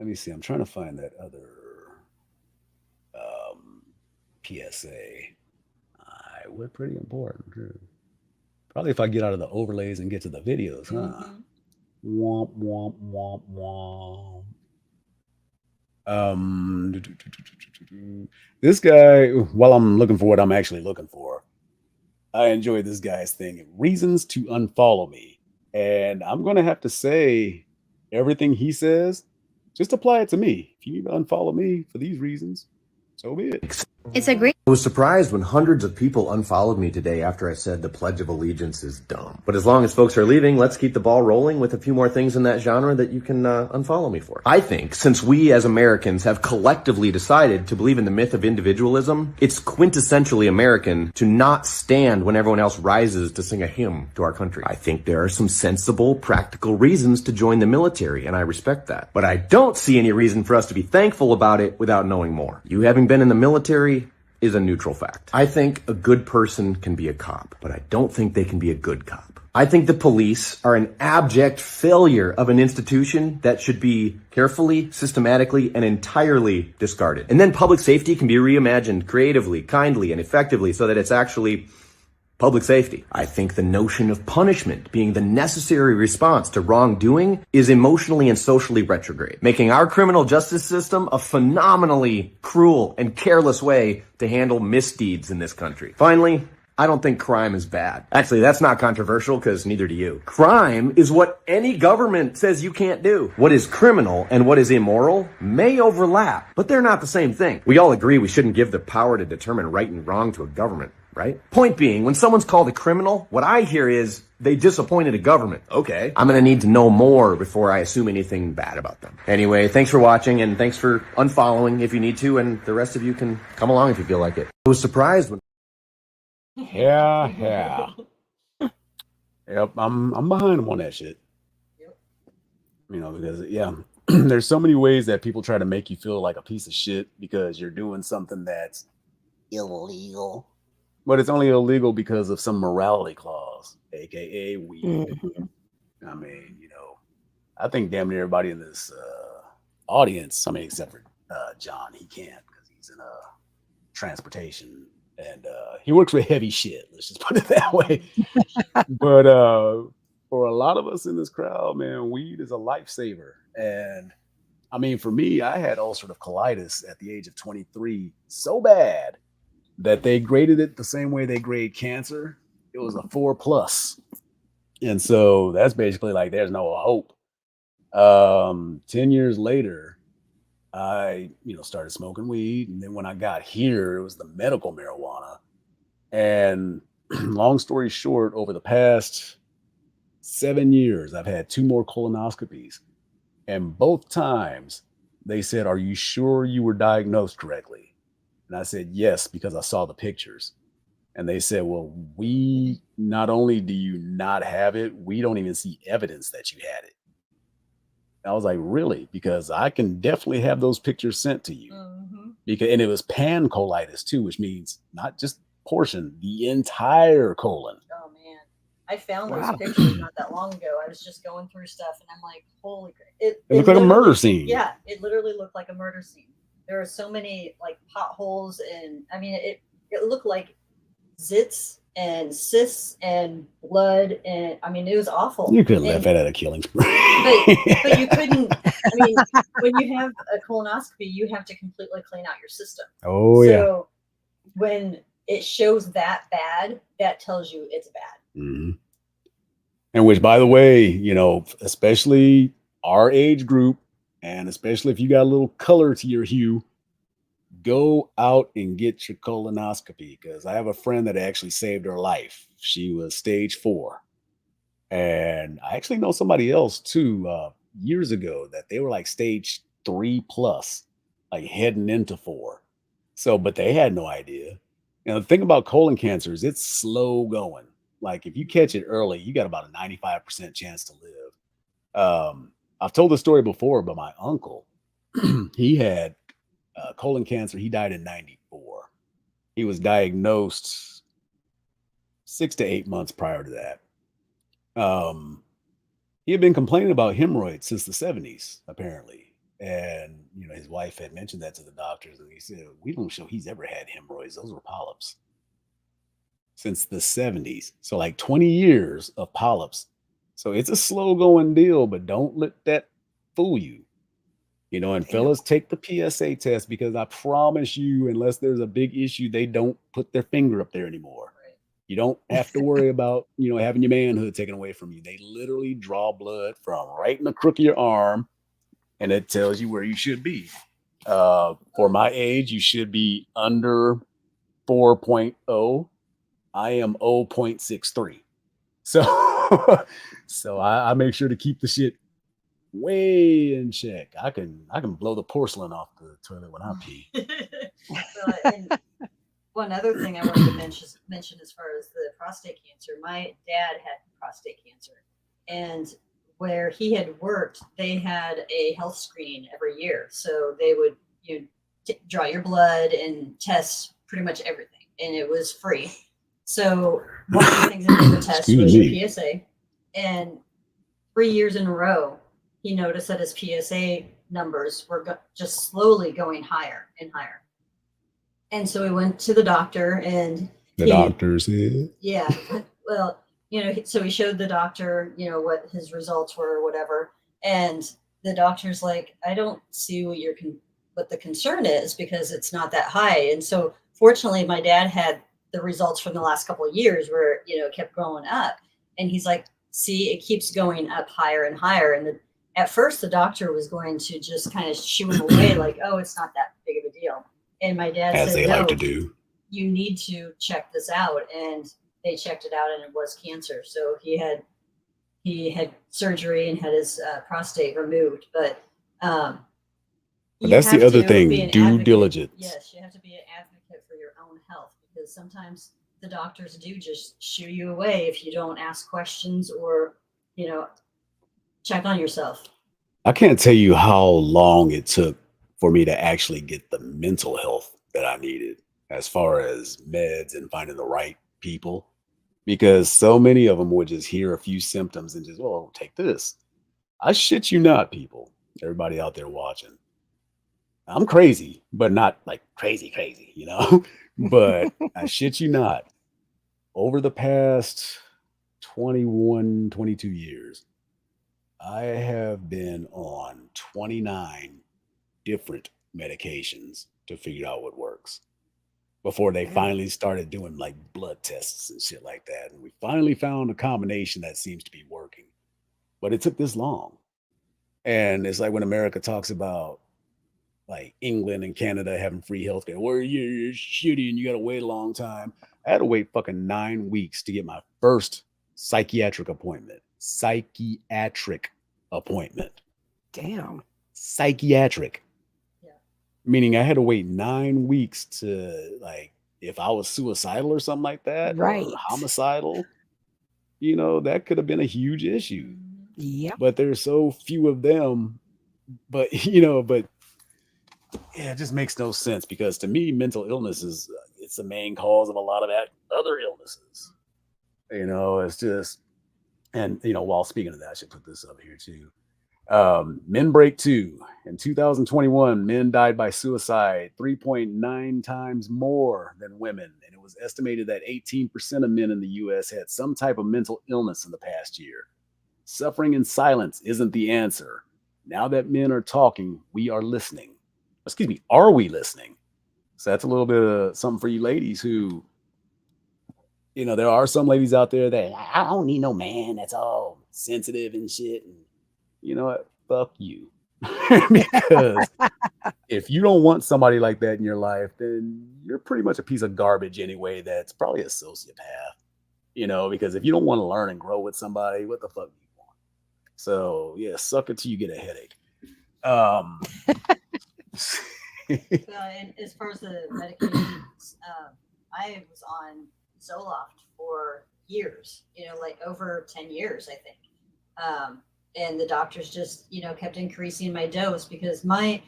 Let me see. I'm trying to find that other PSA. We're pretty important. Probably if I get out of the overlays and get to the videos, huh? Womp womp womp womp. This guy, while I'm looking for what I'm actually looking for, I enjoy this guy's thing. Reasons to unfollow me. And I'm gonna have to say everything he says, just apply it to me. If you need to unfollow me for these reasons, so be it. It's a great. I was surprised when hundreds of people unfollowed me today after I said the Pledge of Allegiance is dumb. But as long as folks are leaving, let's keep the ball rolling with a few more things in that genre that you can unfollow me for. I think since we as Americans have collectively decided to believe in the myth of individualism, it's quintessentially American to not stand when everyone else rises to sing a hymn to our country. I think there are some sensible, practical reasons to join the military, and I respect that. But I don't see any reason for us to be thankful about it without knowing more. You having been in the military is a neutral fact. I think a good person can be a cop, but I don't think they can be a good cop. I think the police are an abject failure of an institution that should be carefully, systematically, and entirely discarded. And then public safety can be reimagined creatively, kindly, and effectively so that it's actually public safety. I think the notion of punishment being the necessary response to wrongdoing is emotionally and socially retrograde, making our criminal justice system a phenomenally cruel and careless way to handle misdeeds in this country. Finally, I don't think crime is bad. Actually, that's not controversial because neither do you. Crime is what any government says you can't do. What is criminal and what is immoral may overlap, but they're not the same thing. We all agree we shouldn't give the power to determine right and wrong to a government, right? Point being, when someone's called a criminal, what I hear is they disappointed a government. Okay, I'm gonna need to know more before I assume anything bad about them. Anyway, thanks for watching and thanks for unfollowing if you need to, and the rest of you can come along if you feel like it. I was surprised when... Yeah. Yep, I'm behind him on that shit. You know, because there's so many ways that people try to make you feel like a piece of shit because you're doing something that's illegal. But it's only illegal because of some morality clause, aka weed. I mean, I think damn near everybody in this audience, I mean, except for John, he can't because he's in transportation and he works with heavy shit. Let's just put it that way. But for a lot of us in this crowd, man, weed is a lifesaver. And I mean, for me, I had ulcerative colitis at the age of 23 so bad that they graded it the same way they grade cancer. It was a 4+. And so that's basically like there's no hope. 10 years later, I started smoking weed. And then when I got here, it was the medical marijuana. And long story short, over the past 7 years, I've had 2 more colonoscopies. And both times they said, "Are you sure you were diagnosed correctly?" And I said, "Yes," because I saw the pictures. And they said, "Well, we not only do you not have it, we don't even see evidence that you had it." And I was like, "Really?" Because I can definitely have those pictures sent to you. And it was pancolitis too, which means not just portion, the entire colon. Oh man, I found those Wow. pictures not that long ago. I was just going through stuff and I'm like, holy crap. It looked like a literally- murder scene. Yeah, it literally looked like a murder scene. There are so many like potholes, and I mean it looked like zits and cysts and blood, and I mean it was awful. You couldn't And- let that at a killing spree. but you couldn't. I mean, when you have a colonoscopy, you have to completely clean out your system. Oh, yeah. So when it shows that bad, that tells you it's bad. Mhm. And which, by the way, you know, especially our age group, and especially if you got a little color to your hue, go out and get your colonoscopy, because I have a friend that actually saved her life. She was stage 4. And I actually know somebody else too, years ago, that they were like stage 3 plus, like heading into 4. So, but they had no idea. You know, the thing about colon cancer is it's slow going. Like if you catch it early, you got about a 95% chance to live. I've told the story before, but my uncle, he had colon cancer. He died in 94. He was diagnosed 6 to 8 months prior to that. He had been complaining about hemorrhoids since the 70s, apparently. And, you know, his wife had mentioned that to the doctors, and he said, we don't show he's ever had hemorrhoids. Those were polyps since the 70s. So like 20 years of polyps. So it's a slow going deal, but don't let that fool you. You know, and fellas, take the PSA test, because I promise you, unless there's a big issue, they don't put their finger up there anymore. You don't have to worry about, you know, having your manhood taken away from you. They literally draw blood from right in the crook of your arm, and it tells you where you should be. For my age, you should be under 4.0. I am 0.63. So, so I make sure to keep the shit way in check. I can blow the porcelain off the toilet when I pee. And one other thing I wanted to mention as far as the prostate cancer, my dad had prostate cancer, and where he had worked, they had a health screening every year. So they would draw your blood and test pretty much everything, and it was free. So one of the things that they would test was your PSA, and 3 years in a row, he noticed that his PSA numbers were just slowly going higher and higher. And so we went to the doctor, and the doctor said, yeah, well, you know, so he showed the doctor, you know, what his results were or whatever. And the doctor's like, I don't see what the concern is, because it's not that high. And so fortunately, my dad had the results from the last couple of years where, you know, it kept going up. And he's like, see, it keeps going up higher and higher. And at first the doctor was going to just kind of shoo him away, like, oh, it's not that big of a deal. And my dad as said, they no, like to do, you need to check this out. And they checked it out, and it was cancer. So he had surgery and had his prostate removed. But that's the other thing, due diligence. Yes, you have to be an advocate for your own health, because sometimes the doctors do just shoo you away if you don't ask questions or, you know, check on yourself. I can't tell you how long it took for me to actually get the mental health that I needed, as far as meds and finding the right people, because so many of them would just hear a few symptoms and just, oh, take this. I shit you not, people, everybody out there watching. I'm crazy, but not like crazy, you know, but I shit you not. Over the past 21, 22 years, I have been on 29 different medications to figure out what works, before they finally started doing like blood tests and shit like that. And we finally found a combination that seems to be working, but it took this long. And it's like when America talks about like England and Canada having free healthcare, where you're shitty and you got to wait a long time. I had to wait fucking 9 weeks to get my first psychiatric appointment. Damn. Psychiatric. Yeah. Meaning I had to wait 9 weeks to, like, if I was suicidal or something like that, right, or homicidal, you know, that could have been a huge issue. Yeah. But there's so few of them. But, you know, yeah, it just makes no sense, because to me, mental illness is it's the main cause of a lot of other illnesses. It's just, and while speaking of that, I should put this up here too. Men Break 2. In 2021, men died by suicide 3.9 times more than women. And it was estimated that 18% of men in the US had some type of mental illness in the past year. Suffering in silence isn't the answer. Now that men are talking, we are listening. Excuse me, are we listening? So that's a little bit of something for you ladies who, there are some ladies out there that I don't need no man that's all sensitive and shit. And you know what? Fuck you. Because if you don't want somebody like that in your life, then you're pretty much a piece of garbage anyway. That's probably a sociopath, because if you don't want to learn and grow with somebody, what the fuck do you want? So yeah, suck it till you get a headache. And as far as the medications, I was on Zoloft for years, like over 10 years, I think. And the doctors just, kept increasing my dose because my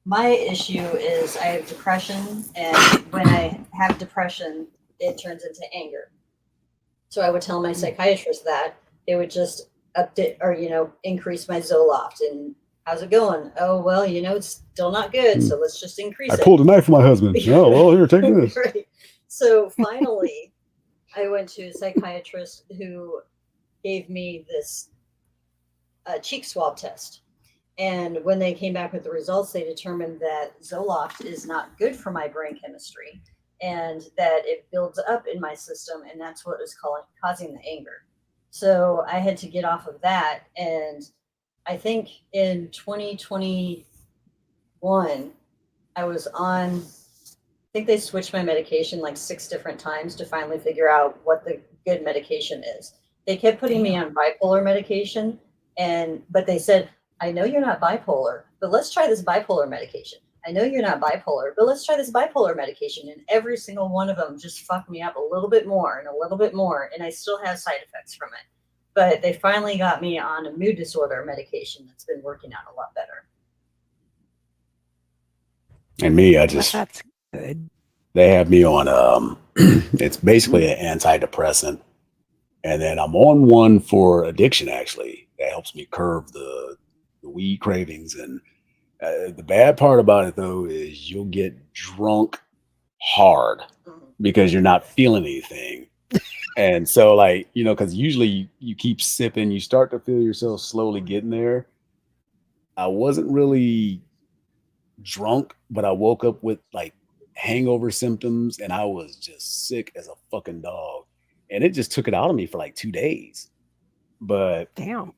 issue is I have depression, and when I have depression, it turns into anger. So I would tell my psychiatrist that they would just update or, increase my Zoloft. And how's it going? Oh, well, it's still not good. So let's just increase it. I pulled a knife from my husband. Oh, well, here, take this. Right. So finally, I went to a psychiatrist who gave me this cheek swab test. And when they came back with the results, they determined that Zoloft is not good for my brain chemistry and that it builds up in my system. And that's what was causing the anger. So I had to get off of that. And I think in 2021, I was on, I think they switched my medication like 6 different times to finally figure out what the good medication is. They kept putting me on bipolar medication, but they said, I know you're not bipolar, but let's try this bipolar medication. I know you're not bipolar, but let's try this bipolar medication. And every single one of them just fucked me up a little bit more and a little bit more. And I still have side effects from it. But they finally got me on a mood disorder medication that's been working out a lot better. And me, that's good. They have me on it's basically an antidepressant. And then I'm on one for addiction, actually. That helps me curb the weed cravings. And the bad part about it, though, is you'll get drunk hard because you're not feeling anything. And so, because usually you keep sipping, you start to feel yourself slowly getting there. I wasn't really drunk, but I woke up with hangover symptoms, and I was just sick as a fucking dog. And it just took it out of me for 2 days. But damn,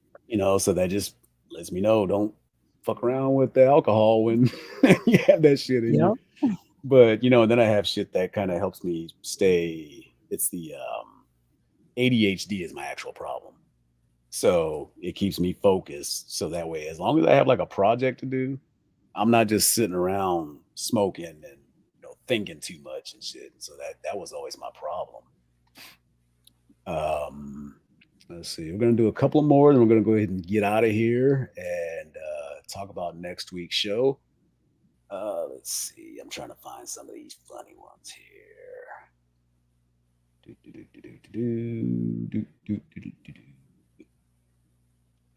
so that just lets me know, don't fuck around with the alcohol when you have that shit in you. But and then I have shit that kind of helps me stay. It's the ADHD is my actual problem. So it keeps me focused. So that way, as long as I have a project to do, I'm not just sitting around smoking and thinking too much and shit. So that was always my problem. Let's see. We're gonna do a couple more, and we're gonna go ahead and get out of here and talk about next week's show. Let's see. I'm trying to find some of these funny ones here.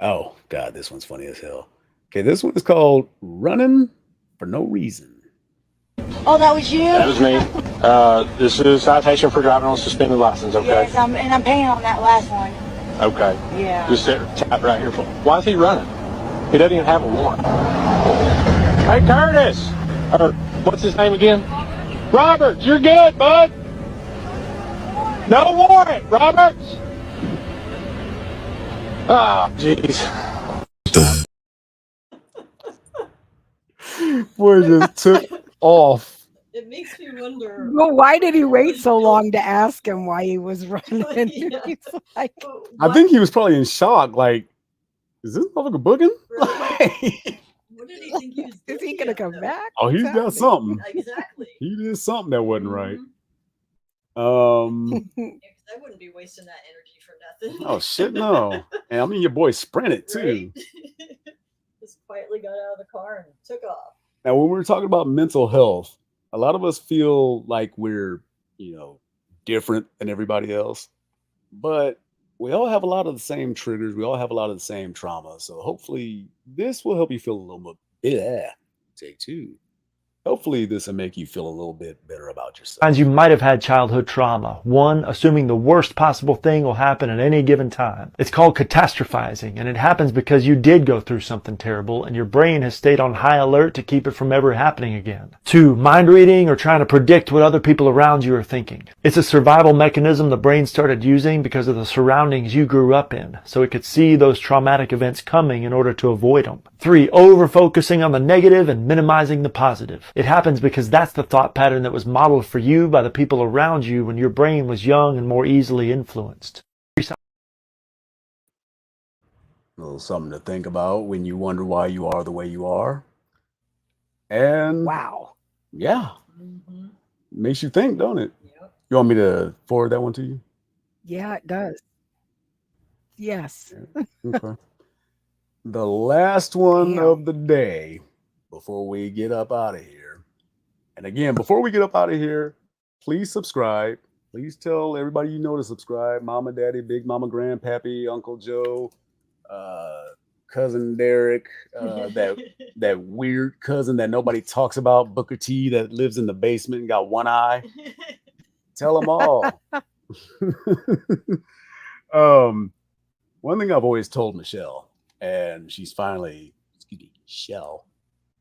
Oh God, this one's funny as hell. Okay, this one is called "Running for No Reason." Oh, that was you? That was me. This is citation for driving on suspended license, okay? Yes, and I'm paying on that last one. Okay. Yeah. Just tap right here. Why is he running? He doesn't even have a warrant. Hey, Curtis! What's his name again? Robert, you're good, bud. No warrant, Robert. Oh, jeez. Boy just took off. It makes me wonder. Well, why did he wait so long to ask him why he was running? He's like, I think he was probably in shock. Is this motherfucker booking? What did he think he was doing? Is he gonna come back? Oh, he's got something. Exactly. He did something that wasn't right. I wouldn't be wasting that energy for nothing. Oh shit, no. And I mean, your boy sprinted too. Right? Just quietly got out of the car and took off. Now, when we're talking about mental health, a lot of us feel like we're, different than everybody else. but we all have a lot of the same triggers. We all have a lot of the same trauma. So hopefully this will help you feel a little bit. Yeah, take two. Hopefully this will make you feel a little bit better about yourself. Signs you might have had childhood trauma. One, assuming the worst possible thing will happen at any given time. It's called catastrophizing, and it happens because you did go through something terrible and your brain has stayed on high alert to keep it from ever happening again. Two, mind reading or trying to predict what other people around you are thinking. It's a survival mechanism the brain started using because of the surroundings you grew up in, so it could see those traumatic events coming in order to avoid them. Three, over-focusing on the negative and minimizing the positive. It happens because that's the thought pattern that was modeled for you by the people around you when your brain was young and more easily influenced. A little something to think about when you wonder why you are the way you are. And wow. Yeah. Makes you think, don't it? Yep. You want me to forward that one to you? Yeah, it does. Yes. Okay. The last one of the day before we get up out of here. And again, before we get up out of here, please subscribe. Please tell everybody you know to subscribe. Mama, Daddy, Big Mama, Grandpappy, Uncle Joe, Cousin Derek, that weird cousin that nobody talks about, Booker T, that lives in the basement and got one eye. Tell them all. One thing I've always told Michelle, and she's finally, Michelle,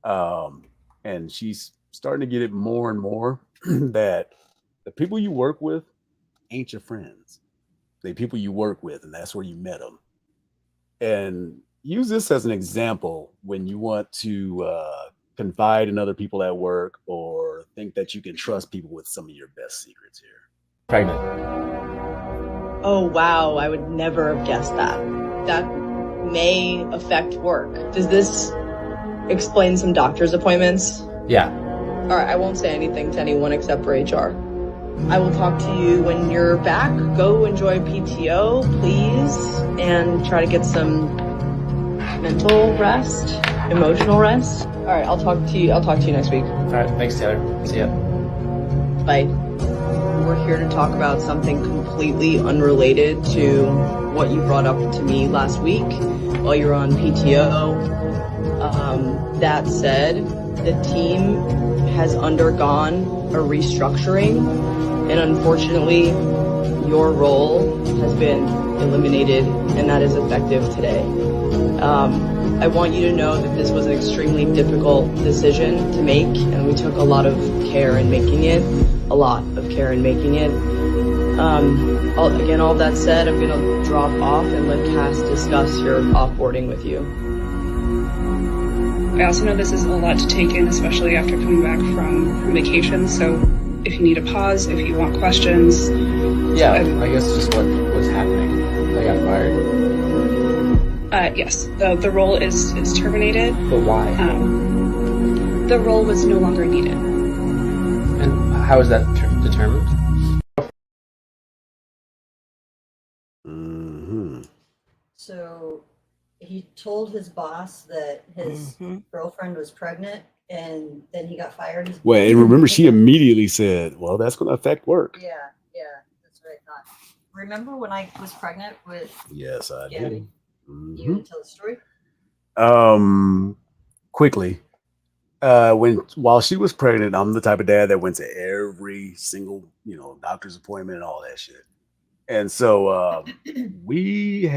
and she's starting to get it more and more that the people you work with ain't your friends. They're people you work with, and that's where you met them. And use this as an example when you want to confide in other people at work or think that you can trust people with some of your best secrets here. Pregnant. Oh, wow. I would never have guessed that. That may affect work. Does this explain some doctor's appointments? Yeah. All right, I won't say anything to anyone except for HR. I will talk to you when you're back. Go enjoy PTO, please, and try to get some mental rest, emotional rest. All right, I'll talk to you next week. All right, thanks, Taylor. See ya. Bye. We're here to talk about something completely unrelated to what you brought up to me last week while you were on PTO. That said, the team has undergone a restructuring, and unfortunately, your role has been eliminated, and that is effective today. I want you to know that this was an extremely difficult decision to make, and we took a lot of care in making it. Again, all that said, I'm going to drop off and let Cass discuss your offboarding with you. I also know this is a lot to take in, especially after coming back from vacation. So if you need a pause, if you want questions. Yeah, I guess just what's happening. I got fired. Yes, the role is terminated. But why? The role was no longer needed. And how is that determined? So he told his boss that his girlfriend was pregnant, and then he got fired. Well, and remember, she immediately said, well, that's going to affect work. Yeah, that's what I thought. Remember when I was pregnant with Yes, I Gabby? do. You want to tell the story? Quickly. While she was pregnant, I'm the type of dad that went to every single, doctor's appointment and all that shit. And so we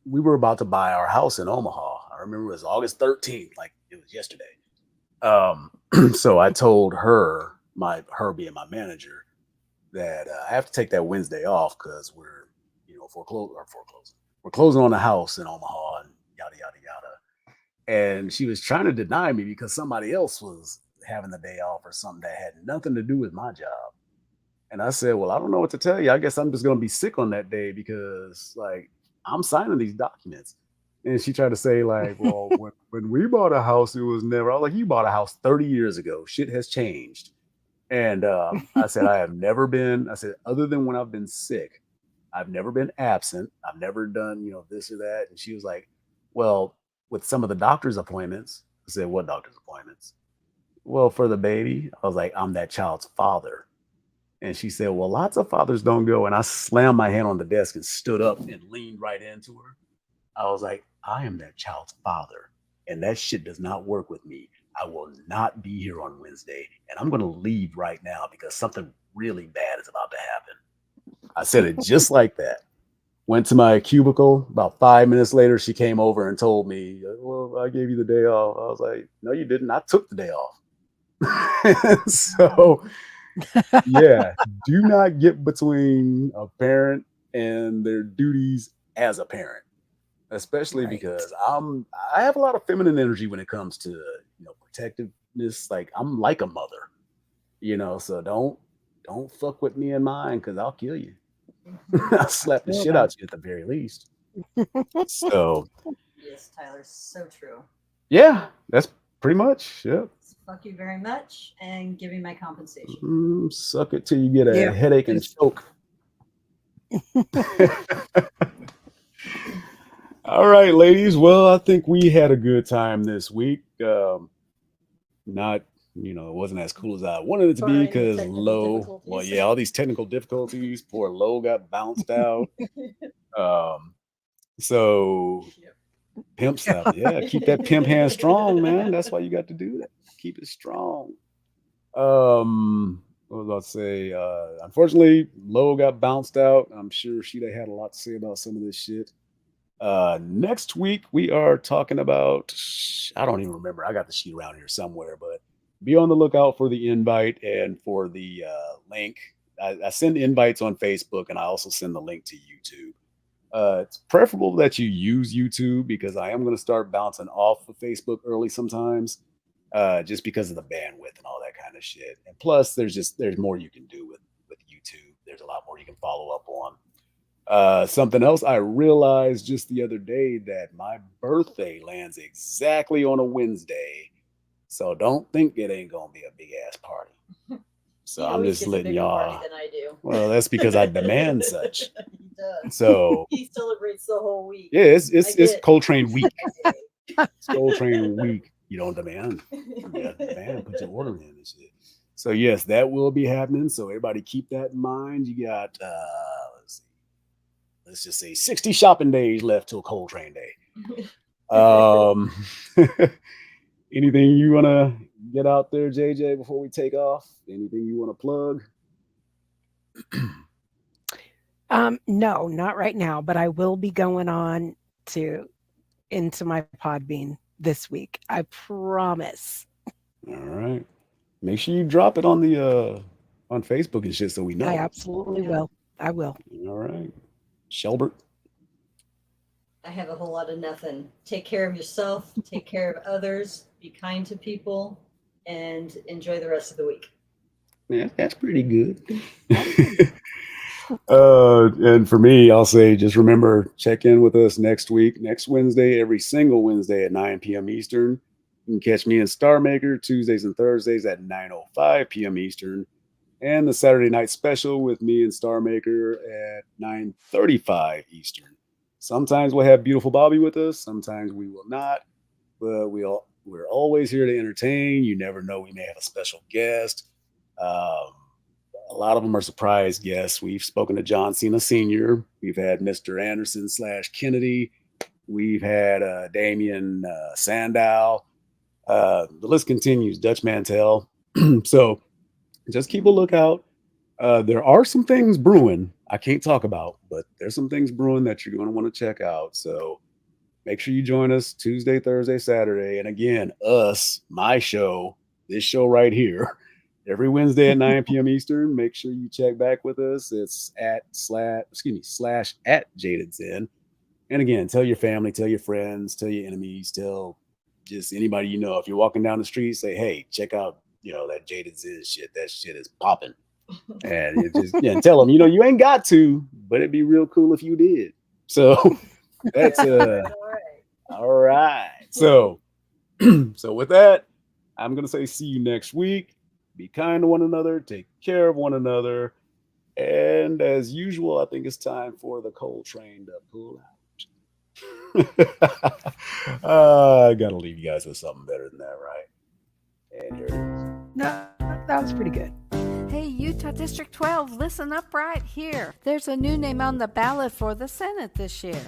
were about to buy our house in Omaha. I remember it was August 13th, like it was yesterday. So I told her, her being my manager, that I have to take that Wednesday off because we're, foreclosing. We're closing on a house in Omaha and yada, yada, yada. And she was trying to deny me because somebody else was having the day off or something that had nothing to do with my job. And I said, well, I don't know what to tell you. I guess I'm just going to be sick on that day because, I'm signing these documents. And she tried to say, well, when we bought a house, it was never. I was like, you bought a house 30 years ago. Shit has changed. And I said, other than when I've been sick, I've never been absent. I've never done, this or that. And she was like, well, with some of the doctor's appointments. I said, what doctor's appointments? Well, for the baby. I was like, I'm that child's father. And she said, well, lots of fathers don't go. And I slammed my hand on the desk and stood up and leaned right into her. I was like, I am that child's father, and that shit does not work with me. I will not be here on Wednesday, and I'm going to leave right now because something really bad is about to happen. I said it just like that. Went to my cubicle. About 5 minutes later, she came over and told me, well, I gave you the day off. I was like, no, you didn't. I took the day off. So, yeah, do not get between a parent and their duties as a parent, especially because I have a lot of feminine energy when it comes to protectiveness. Like I'm like a mother, so don't fuck with me and mine because I'll kill you. I'll slap the shit out you at the very least. So Yes, Tyler, so true. yeah, that's pretty much. Yep. Fuck you very much and give me my compensation. Suck it till you get a headache and choke. All right, ladies. Well, I think we had a good time this week. Not, it wasn't as cool as I wanted it to be because Lo, well, yeah, all these technical difficulties. Poor Lo got bounced out. So pimp stuff. Yeah, keep that pimp hand strong, man. That's why you got to do that. Keep it strong. What was I about to say? Unfortunately, Lo got bounced out. I'm sure she'd have had a lot to say about some of this shit. Next week we are talking about, I don't even remember. I got the sheet around here somewhere, but be on the lookout for the invite and for the link. I send invites on Facebook and I also send the link to YouTube. It's preferable that you use YouTube because I am going to start bouncing off of Facebook early sometimes, just because of the bandwidth and all that kind of shit. And plus, there's more you can do with YouTube. There's a lot more you can follow up on. Something else I realized just the other day that my birthday lands exactly on a Wednesday, so don't think it ain't gonna be a big ass party. So I'm just letting y'all. Than I do. Well, that's because I demand such. He does. So he celebrates the whole week. Yeah, it's Coletrane week. It's Coletrane week. You don't demand. You demand. Put your order in and shit. So yes, that will be happening. So everybody keep that in mind. You got let's just say 60 shopping days left till Coletrane Day. Anything you want to get out there, JJ, before we take off? Anything you want to plug? No, not right now, but I will be going on into my Podbean this week. I promise. All right. Make sure you drop it on the on Facebook and shit so we know. I absolutely will. I will. All right. Shelbert. I have a whole lot of nothing. Take care of yourself, take care of others, be kind to people, and enjoy the rest of the week. Yeah, that's pretty good. And for me, I'll say just remember, check in with us next week, next Wednesday, every single Wednesday at 9 p.m. Eastern. You can catch me in Star Maker Tuesdays and Thursdays at 9:05 p.m. Eastern. And the Saturday night special with me and Star Maker at 9:35 Eastern. Sometimes we'll have beautiful Bobby with us. Sometimes we will not. But we're always here to entertain. You never know. We may have a special guest. A lot of them are surprise guests. We've spoken to John Cena Sr. We've had Mr. Anderson / Kennedy. We've had Damian Sandow. The list continues. Dutch Mantel. So just keep a lookout. There are some things brewing I can't talk about, but there's some things brewing that you're going to want to check out. So make sure you join us Tuesday, Thursday, Saturday. And again, my show, this show right here, every Wednesday at 9 p.m. Eastern. Make sure you check back with us. It's /@JadedZen. And again, tell your family, tell your friends, tell your enemies, tell just anybody you know. If you're walking down the street, say, hey, check out, that Jaded Zen shit. That shit is popping. And it just tell them, you ain't got to, but it'd be real cool if you did. So that's all right. So with that, I'm gonna say see you next week. Be kind to one another, take care of one another. And as usual, I think it's time for the Coletrane to pull out. I gotta leave you guys with something better than that, right? And here it is. No, that was pretty good. Hey, you Utah District 12, listen up right here. There's a new name on the ballot for the Senate this year.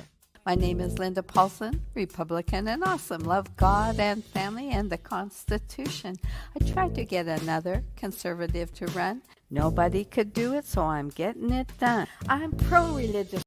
My name is Linda Paulson, Republican and awesome. Love God and family and the Constitution. I tried to get another conservative to run. Nobody could do it, so I'm getting it done. I'm pro-religious.